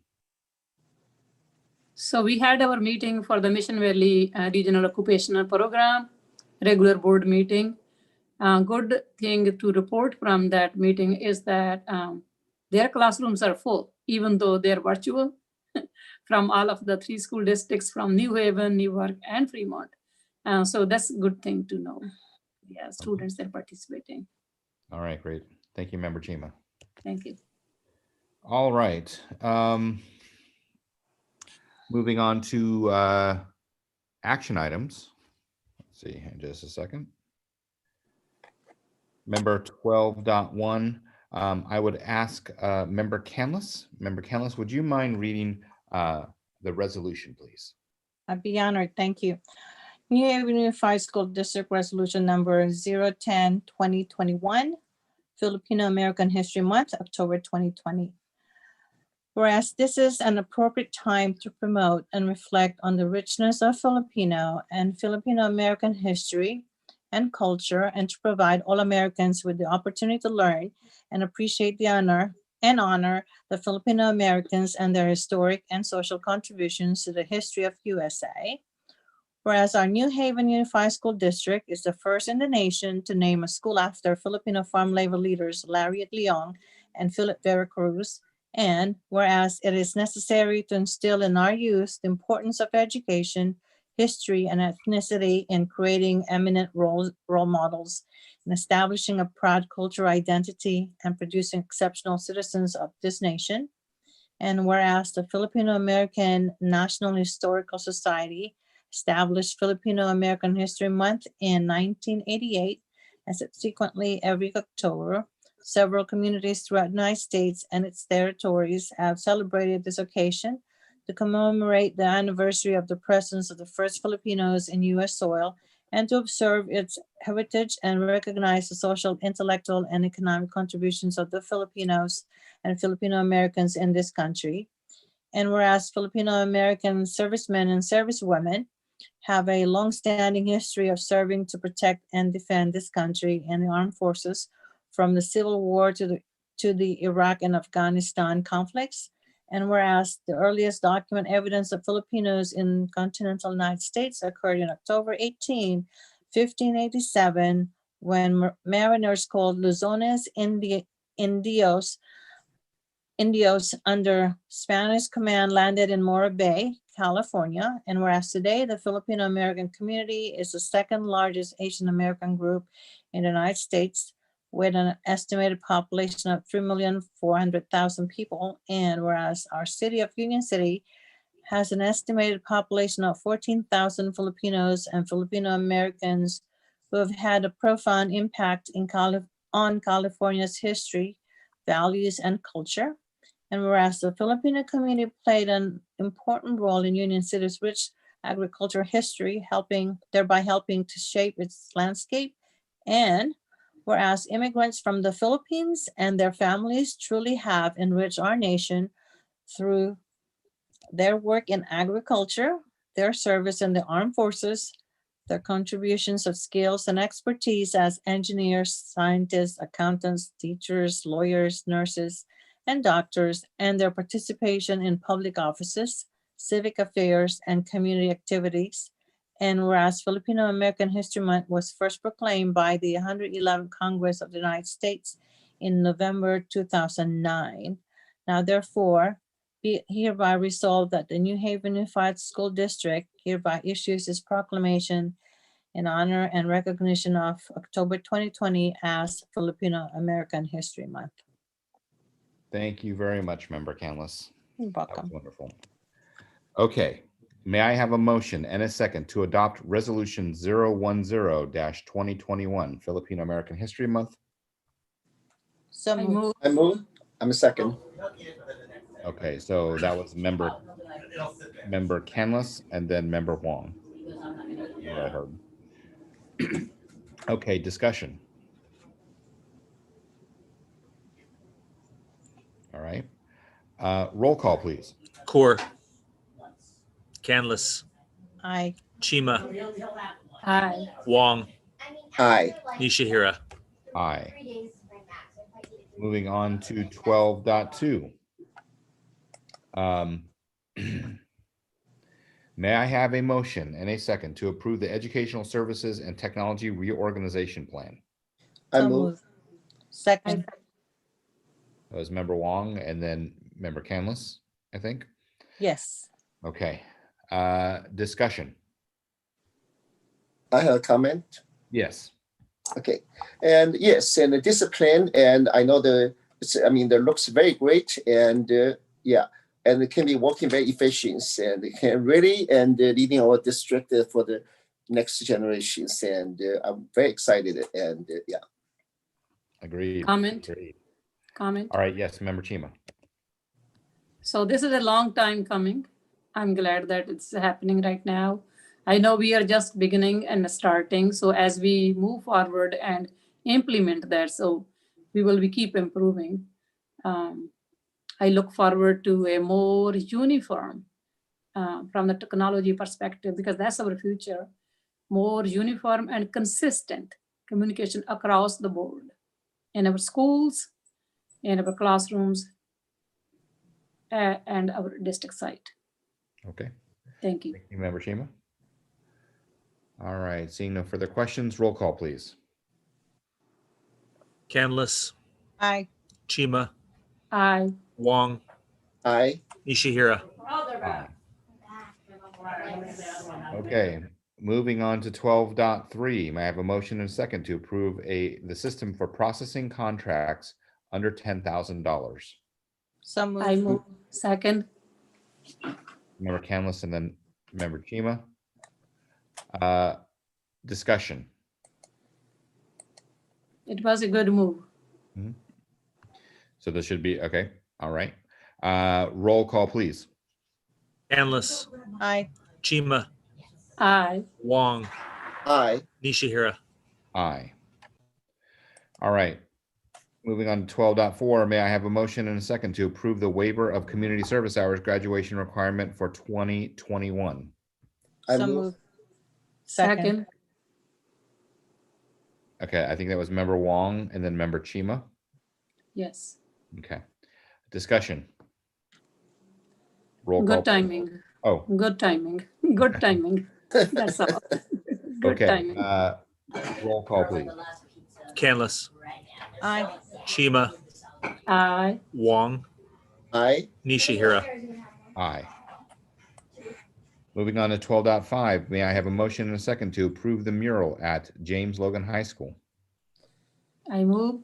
So we had our meeting for the Mission Valley Regional Occupational Program, regular board meeting. Good thing to report from that meeting is that their classrooms are full, even though they're virtual from all of the 3 school districts from New Haven, Newark, and Fremont. So that's a good thing to know. Yeah, students are participating. All right, great. Thank you, Member Chima. Thank you. All right. Moving on to action items. Let's see in just a second. Member 12.1. I would ask Member Canlis. Member Canlis, would you mind reading the resolution, please? I'd be honored. Thank you. New Haven Unified School District Resolution number 010-2021, Filipino American History Month, October 2020. Whereas this is an appropriate time to promote and reflect on the richness of Filipino and Filipino American history and culture, and to provide all Americans with the opportunity to learn and appreciate the honor the Filipino Americans and their historic and social contributions to the history of USA. Whereas our New Haven Unified School District is the first in the nation to name a school after Filipino farm labor leaders Lariat Leong and Philip Vera Cruz. And whereas it is necessary to instill in our youth the importance of education, history, and ethnicity in creating eminent role models, in establishing a proud cultural identity, and producing exceptional citizens of this nation. And whereas the Filipino American National Historical Society established Filipino American History Month in 1988 and subsequently every October. Several communities throughout the United States and its territories have celebrated this occasion to commemorate the anniversary of the presence of the first Filipinos in U.S. soil and to observe its heritage and recognize the social, intellectual, and economic contributions of the Filipinos and Filipino Americans in this country. And whereas Filipino American servicemen and servicewomen have a long-standing history of serving to protect and defend this country and the armed forces from the Civil War to the Iraq and Afghanistan conflicts. And whereas the earliest document evidence of Filipinos in continental United States occurred in October 18, 1587, when mariners called Luzones Indios under Spanish command landed in Mora Bay, California. And whereas today the Filipino American community is the second largest Asian American group in the United States, with an estimated population of 3,400,000 people. And whereas our city of Union City has an estimated population of 14,000 Filipinos and Filipino Americans who have had a profound impact on California's history, values, and culture. And whereas the Filipino community played an important role in Union City's rich agricultural history, thereby helping to shape its landscape. And whereas immigrants from the Philippines and their families truly have enriched our nation through their work in agriculture, their service in the armed forces, their contributions of skills and expertise as engineers, scientists, accountants, teachers, lawyers, nurses, and doctors, and their participation in public offices, civic affairs, and community activities. And whereas Filipino American History Month was first proclaimed by the 111th Congress of the United States in November 2009. Now, therefore, be hereby resolved that the New Haven Unified School District hereby issues this proclamation in honor and recognition of October 2020 as Filipino American History Month. Thank you very much, Member Canlis. You're That was welcome. wonderful. Okay, may I have a motion and a second to adopt Resolution 010-2021, Filipino American History Month? So moved. I move. I'm a second. Okay, so that was Member Canlis and then Member Wong. What I heard. Okay, discussion. All right. Roll call, please. Core. Canlis. Aye. Chima. Aye. Wong. Aye. Nishihira. Aye. Moving on to 12.2. May I have a motion and a second to approve the Educational Services and Technology Reorganization Plan? I So move. moved. Second. That was Member Wong and then Member Canlis, I think. Yes. Okay. Discussion. I have a comment. Yes. Okay, and yes, and the discipline, and I know the looks very great, and yeah, and it can be working very efficient, and it can really leading our district for the next generations, and I'm very excited, and yeah. Agreed. Comment. Agreed. Comment. All right. Yes, Member Chima. So this is a long time coming. I'm glad that it's happening right now. I know we are just beginning and starting. So as we move forward and implement that, so we will keep improving. I look forward to a more uniform from the technology perspective, because that's our future, more uniform and consistent communication across the board in our schools, in our classrooms, and our district site. Okay. Thank you. Thank you, Member Chima. All right. Seeing no further questions, roll call, please. Canlis. Aye. Chima. Aye. Wong. Aye. Nishihira. Aye. Okay. Moving on to 12.3. May I have a motion and a second to approve the system for processing contracts under $10,000? So moved. I move. Second. Member Canlis and then Member Chima. Discussion. It was a good move. So this should be, okay, all right. Roll call, please. Canlis, Aye. Chima, Aye. Wong, Aye. Nishihira. Aye. All right. Moving on to 12.4, may I have a motion and a second to approve the waiver of community service hours graduation requirement for 2021? I So move. moved. Second. Okay, I think that was member Wong and then member Chima. Yes. Okay. Discussion. Roll call. Good timing. Oh, Good timing. Good timing. That's all. Good okay. timing. Roll call, please. Canlis, Aye. Chima, Aye. Wong, Aye. Nishihira. Aye. Moving on to 12.5, may I have a motion and a second to approve the mural at James Logan High School? I move.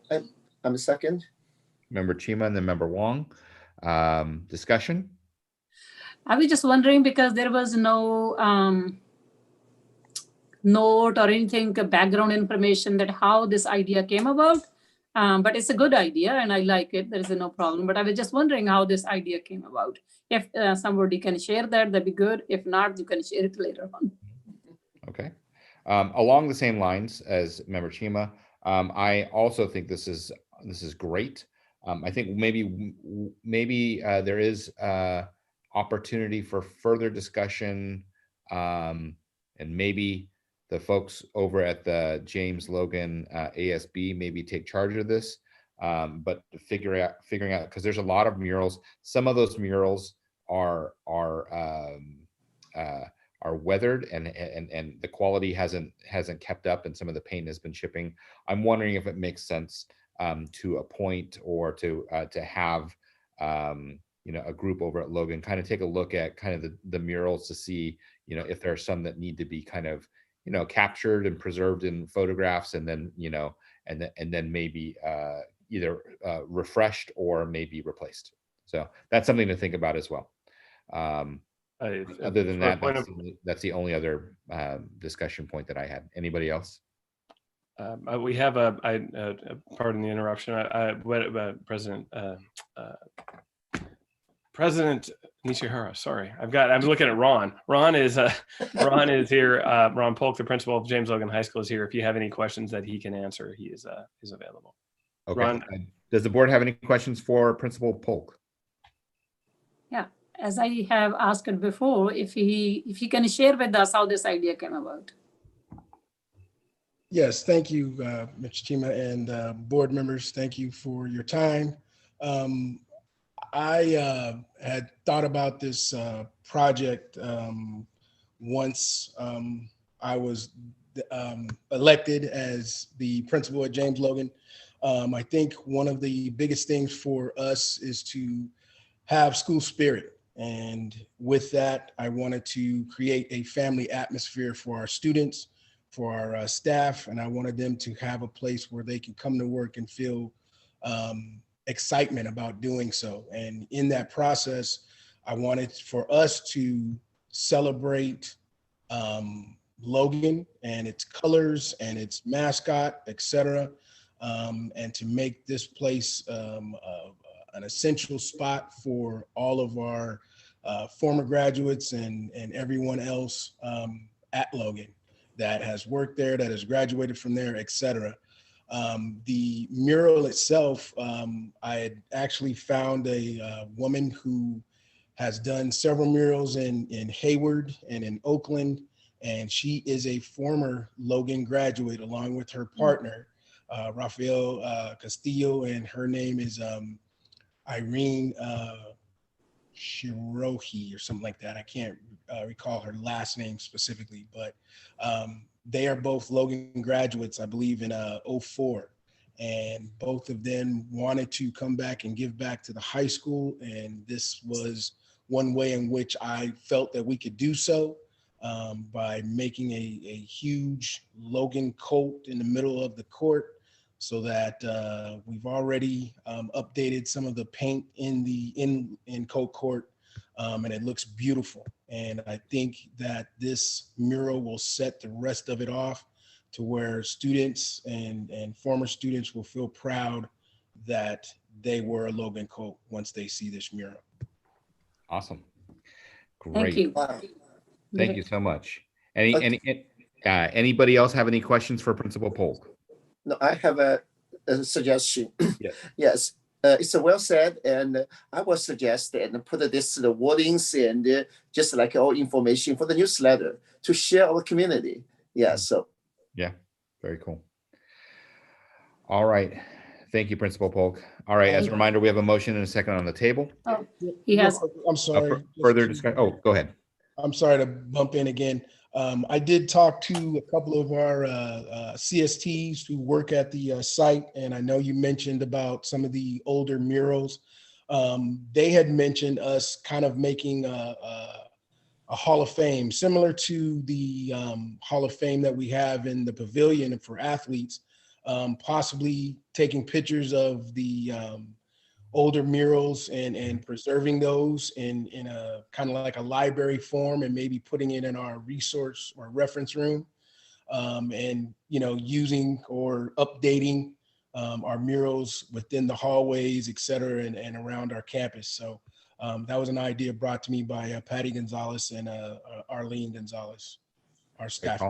I'm second. Member Chima and then member Wong. Discussion? I was just wondering because there was no note or anything, background information that how this idea came about. But it's a good idea and I like it. There is no problem. But I was just wondering how this idea came about. If somebody can share that, that'd be good. If not, you can share it later on. Okay. Along the same lines as member Chima, I also think this is great. I think maybe there is opportunity for further discussion, and maybe the folks over at the James Logan ASB maybe take charge of this, but figuring out because there's a lot of murals. Some of those murals are weathered and the quality hasn't kept up, and some of the paint has been chipping. I'm wondering if it makes sense to appoint or to have a group over at Logan kind of take a look at kind of the murals to see if there are some that need to be kind of captured and preserved in photographs, and then and then maybe either refreshed or maybe replaced. So that's something to think about as well. Other than that, that's the only other discussion point that I had. Anybody else? We have pardon the interruption. President Nishihara. Sorry, I'm looking at Ron. Ron is here. Ron Polk, the principal of James Logan High School, is here. If you have any questions that he can answer, he is available. Okay. Ron, does the board have any questions for Principal Polk? Yeah, as I have asked before, if he can share with us how this idea came about. Yes, thank you, Mr. Chima, and board members. Thank you for your time. I had thought about this project once I was elected as the principal at James Logan. I think one of the biggest things for us is to have school spirit. And with that, I wanted to create a family atmosphere for our students, for our staff, and I wanted them to have a place where they can come to work and feel excitement about doing so. And in that process, I wanted for us to celebrate Logan and its colors and its mascot, etc., and to make this place an essential spot for all of our former graduates and everyone else at Logan that has worked there, that has graduated from there, etc. The mural itself, I had actually found a woman who has done several murals in Hayward and in Oakland, and she is a former Logan graduate along with her partner, Rafael Castillo, and her name is Irene Shirohi or something like that. I can't recall her last name specifically, but they are both Logan graduates, I believe, in 2004. And both of them wanted to come back and give back to the high school. And this was one way in which I felt that we could do so by making a huge Logan coat in the middle of the court, so that we've already updated some of the paint in Coat Court, and it looks beautiful. And I think that this mural will set the rest of it off to where students and former students will feel proud that they were a Logan Colt once they see this mural. Awesome. Great. Thank you. Wow. Thank you so much. Anybody else have any questions for Principal Polk? No, I have a suggestion. Yes. Yes, it's well said, and I would suggest and put this the wordings and just like all information for the newsletter to share our community. Yeah, so. Yeah, very cool. All right. Thank you, Principal Polk. All right, as a reminder, we have a motion and a second on the table. Oh, he has. I'm sorry. Further discussion. Oh, go ahead. I'm sorry to bump in again. I did talk to a couple of our CSTs who work at the site, and I know you mentioned about some of the older murals. They had mentioned us kind of making a Hall of Fame, similar to the Hall of Fame that we have in the pavilion for athletes, possibly taking pictures of the older murals and preserving those in a kind of like a library form, and maybe putting it in our resource or reference room, and using or updating our murals within the hallways, et cetera, and around our campus. So that was an idea brought to me by Patty Gonzalez and Arlene Gonzalez, our staff.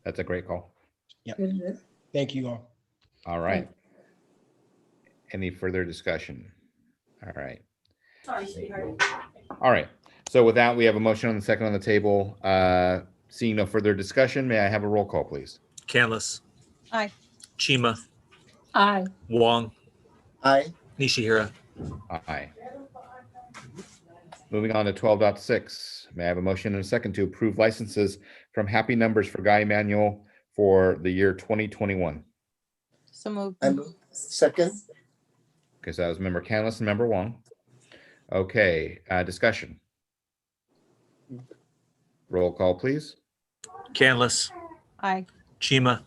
That's a great call. Yeah. Thank you all. All right. Any further discussion? All right. Sorry, sweetheart. All right. So with that, we have a motion on the second on the table. Seeing no further discussion, may I have a roll call, please? Canlis. Aye. Chima. Aye. Wong. Aye. Nishihira. Aye. Moving on to 12.6. May I have a motion and a second to approve licenses from Happy Numbers for Guy Emanuel for the year 2021? So moved. I move. Second. Okay, so that was Member Canlis and Member Wong. Okay, discussion. Roll call, please. Canlis. Aye. Chima.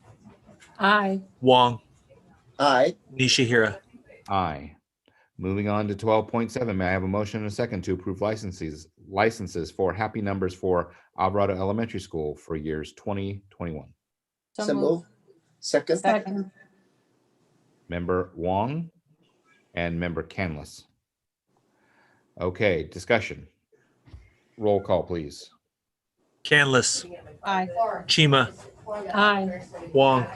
Aye. Wong. Aye. Nishihira. Aye. Moving on to 12.7, may I have a motion and a second to approve licenses for Happy Numbers for Alvarado Elementary School for years 2021? So move. Second. Second. Member Wong and Member Canlis. Okay, discussion. Roll call, please. Canlis. Aye. Chima. Aye. Wong.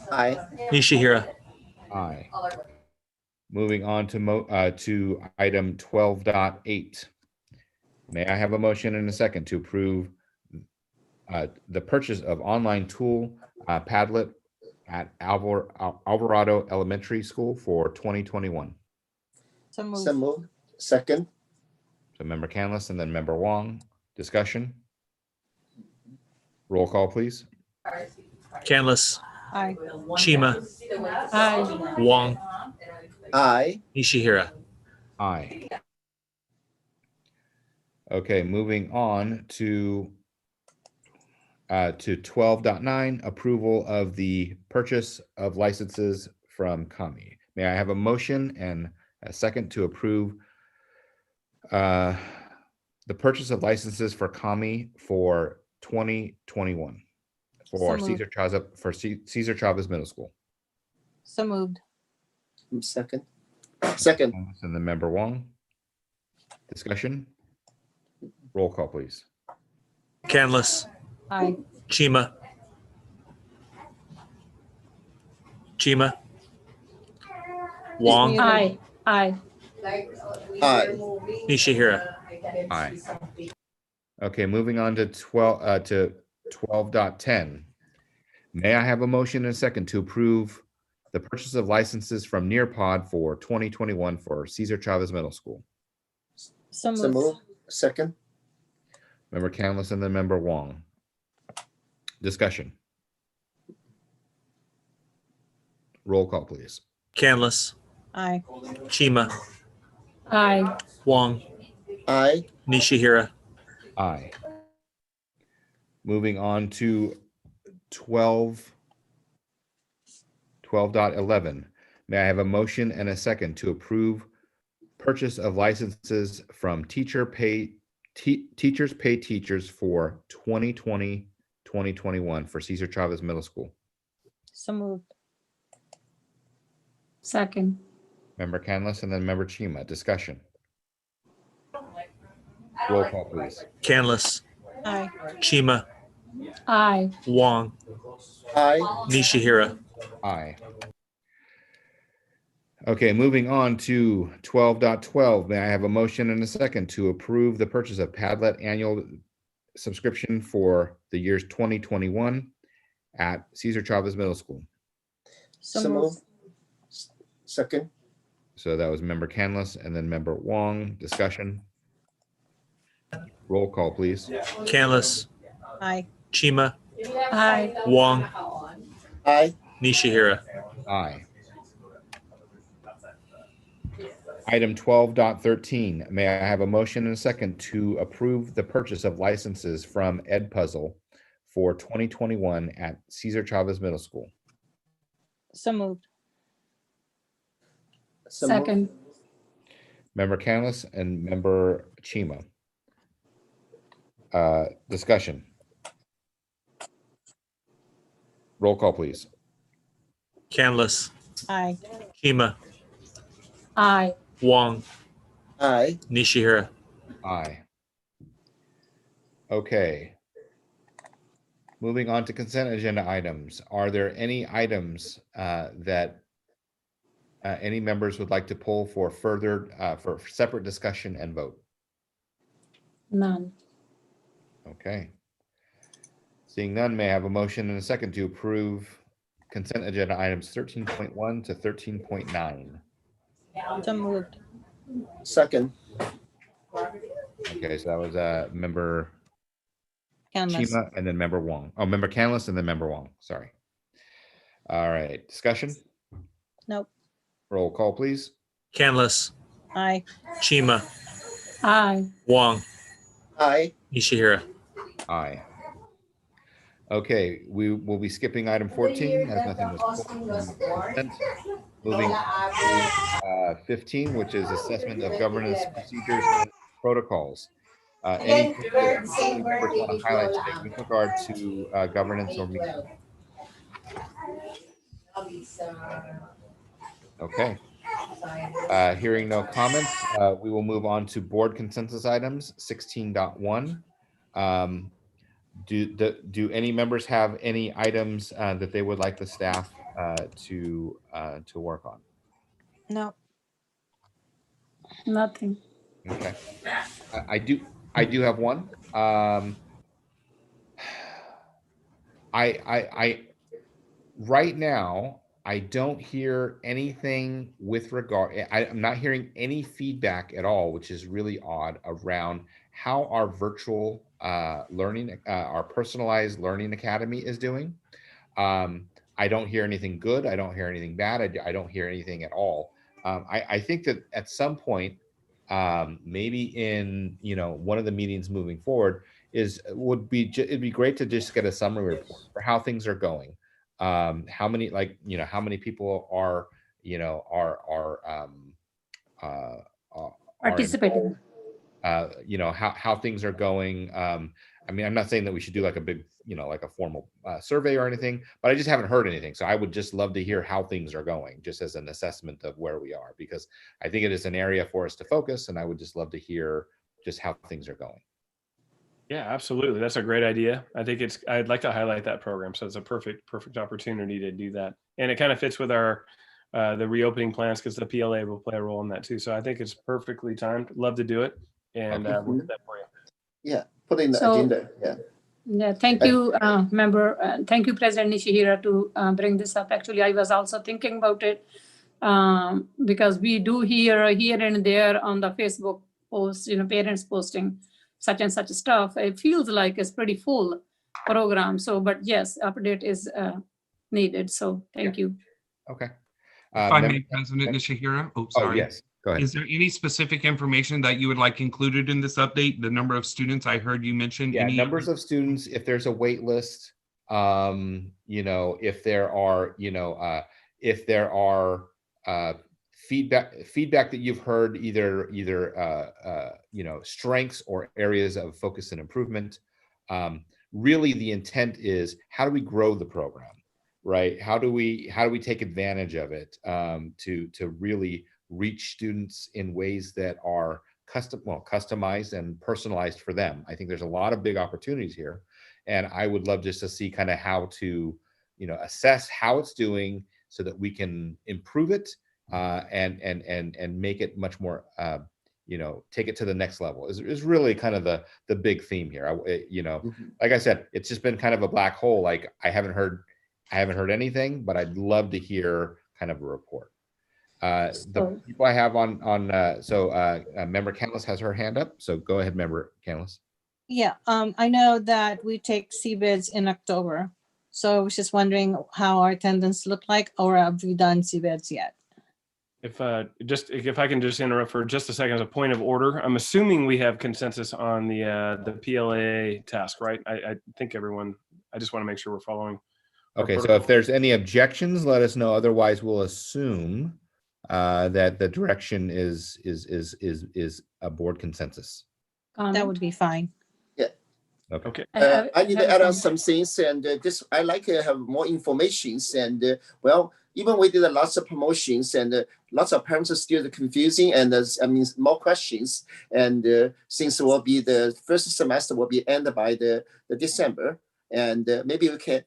Aye. Nishihira. Aye. Moving on to item 12.8. May I have a motion and a second to approve the purchase of online tool Padlet at Alvarado Elementary School for 2021? So moved. So move. Second. So Member Canlis and then Member Wong. Discussion. Roll call, please. Canlis. Aye. Chima. Aye. Wong. Aye. Nishihira. Aye. Okay, moving on to 12.9, approval of the purchase of licenses from Kami. May I have a motion and a second to approve the purchase of licenses for Kami for 2021 for So moved. Cesar Chavez Middle School? So moved. Second. Second. And then Member Wong. Discussion. Roll call, please. Canlis. Aye. Chima. Chima. Wong. Aye. Aye. Aye. Nishihira. Aye. Okay, moving on to 12.10. May I have a motion and a second to approve the purchase of licenses from Nearpod for 2021 for Cesar Chavez Middle School? So So moved. move. Second. Member Canlis and then Member Wong. Discussion. Roll call, please. Canlis. Aye. Chima. Aye. Wong. Aye. Nishihira. Aye. Moving on to 12.11. May I have a motion and a second to approve purchase of licenses from Teachers Pay Teachers for 2020-2021? 2021 for Cesar Chavez Middle School? So moved. Second. Member Canlis and then Member Chima. Discussion. Roll call, please. Canlis, Aye. Chima, Aye. Wong, Aye. Nishihira. Aye. Okay, moving on to 12.12. May I have a motion and a second to approve the purchase of Padlet annual subscription for the years 2021 at Cesar Chavez Middle School? So moved. Second. So that was Member Canlis and then Member Wong. Discussion. Roll call, please. Canlis, Aye. Chima, Aye. Wong, Aye. Nishihira. Aye. Item 12.13. May I have a motion and a second to approve the purchase of licenses from Edpuzzle for 2021 at Cesar Chavez Middle School? So moved. Second. Member Canlis and Member Chima. Discussion. Roll call, please. Canlis, Aye. Chima, Aye. Wong, Aye. Nishihira. Aye. Okay. Moving on to consent agenda items. Are there any items that any members would like to pull for further, for separate discussion and vote? None. Okay. Seeing none, may I have a motion and a second to approve consent agenda items 13.1 to 13.9? So moved. Second. Okay, so that was Member Canlis. Chima and then Member Wong. Oh, Member Canlis and then Member Wong. Sorry. All right. Discussion? Nope. Roll call, please. Canlis, Aye. Chima, Aye. Wong, Aye. Nishihira. Aye. Okay, we will be skipping item 14 as nothing was pulled from consent. Moving to 15, which is assessment of governance procedures and protocols. Any members want to highlight today with regard to governance or meeting? Okay. Hearing no comments, we will move on to board consensus items 16.1. Do any members have any items that they would like the staff to work on? No. Nothing. Okay. I do have one. I right now I don't hear anything with regard. I'm not hearing any feedback at all, which is really odd, around how our virtual learning, our personalized learning academy is doing. I don't hear anything good. I don't hear anything bad. I don't hear anything at all. I think that at some point, maybe in one of the meetings moving forward, it'd be great to just get a summary report for how things are going. How many how many people are Participating. How things are going. I mean, I'm not saying that we should do like a big, like a formal survey or anything, but I just haven't heard anything. So I would just love to hear how things are going, just as an assessment of where we are, because I think it is an area for us to focus, and I would just love to hear just how things are going. Yeah, absolutely. That's a great idea. I think I'd like to highlight that program. So it's a perfect opportunity to do that. And it kind of fits with our, the reopening plans, because the PLA will play a role in that too. So I think it's perfectly timed. Love to do it. And we'll get that for you. Yeah, put in the So- agenda. Yeah. Yeah, thank you, member. Thank you, President Nishihira, to bring this up. Actually, I was also thinking about it because we do hear here and there on the Facebook posts, parents posting such and such stuff. It feels like it's pretty full program. So, but yes, update is needed. So thank you. Okay. If I may, President Nishihira. Oh, sorry. Oh, yes. Go ahead. Is there any specific information that you would like included in this update? The number of students I heard you mention? Yeah, numbers of students, if there's a wait list, if there are feedback that you've heard, either strengths or areas of focus and improvement. really the intent is, how do we grow the program, right? How do we take advantage of it to really reach students in ways that are customized and personalized for them? I think there's a lot of big opportunities here, and I would love just to see kind of how to, assess how it's doing so that we can improve it and make it much more, take it to the next level is really kind of the big theme here. Like I said, it's just been kind of a black hole. Like I haven't heard anything, but I'd love to hear kind of a report. The people I have Member Canlis has her hand up. So go ahead, Member Canlis. Yeah, I know that we take CBIDs in October. So I was just wondering how our attendance looked like, or have we done CBIDs yet? If I can just interrupt for just a second as a point of order, I'm assuming we have consensus on the PLA task, right? I think everyone, I just want to make sure we're following. Okay, so if there's any objections, let us know. Otherwise, we'll assume that the direction is a board consensus. That would be fine. Okay. I need to add on some things, and I like to have more information. And even we did lots of promotions, and lots of parents are still confusing, and more questions. And since will be the first semester will be ended by the December, and maybe we can.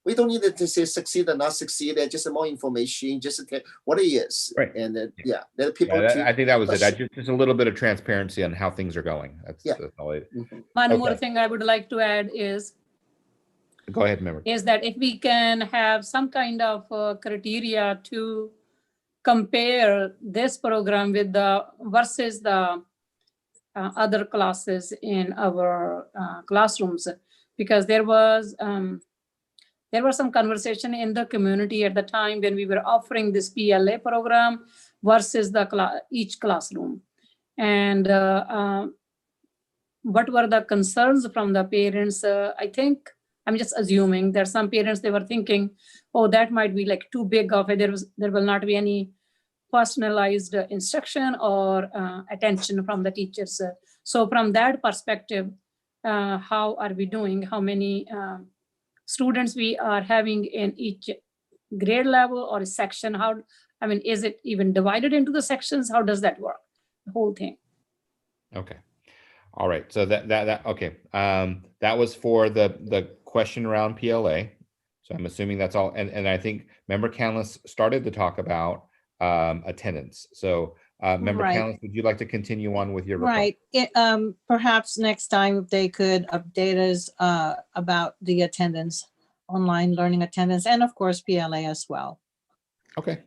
We don't need to say succeed or not succeed. Just more information, just what it is, right? And let people. I think that was it. Just a little bit of transparency on how things are going. That's all it. One more thing I would like to add is. Go ahead, member. Is that if we can have some kind of criteria to compare this program with versus the other classes in our classrooms, because there was some conversation in the community at the time when we were offering this PLA program versus each classroom, and what were the concerns from the parents? I think I'm just assuming that some parents, they were thinking, oh, that might be like too big of it. There will not be any personalized instruction or attention from the teachers. So from that perspective, how are we doing? How many students we are having in each grade level or section? Is it even divided into the sections? How does that work? The whole thing. Okay. All right. So okay. That was for the question around PLA. So I'm assuming that's all. And I think Member Canlis started to talk about attendance. So Member Canlis, would you like to continue on with your report? Right. Perhaps next time if they could update us about the attendance, online learning attendance, and of course PLA as well. Okay,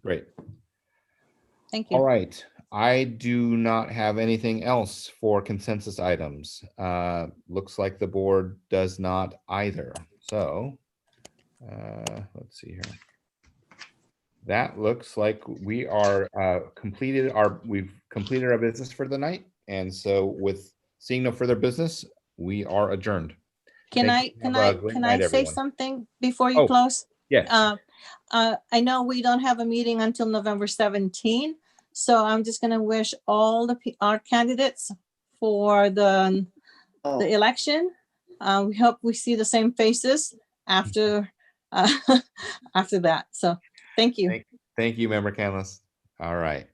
great. Thank you. All right. I do not have anything else for consensus items. Looks like the board does not either. So let's see here. That looks like we are we've completed our business for the night. And so with seeing no further business, we are adjourned. Can I say something before you close? Yes. I know we don't have a meeting until November 17. So I'm just going to wish all our candidates for the election. We hope we see the same faces after after that. So thank you. Thank you, Member Canlis. All right.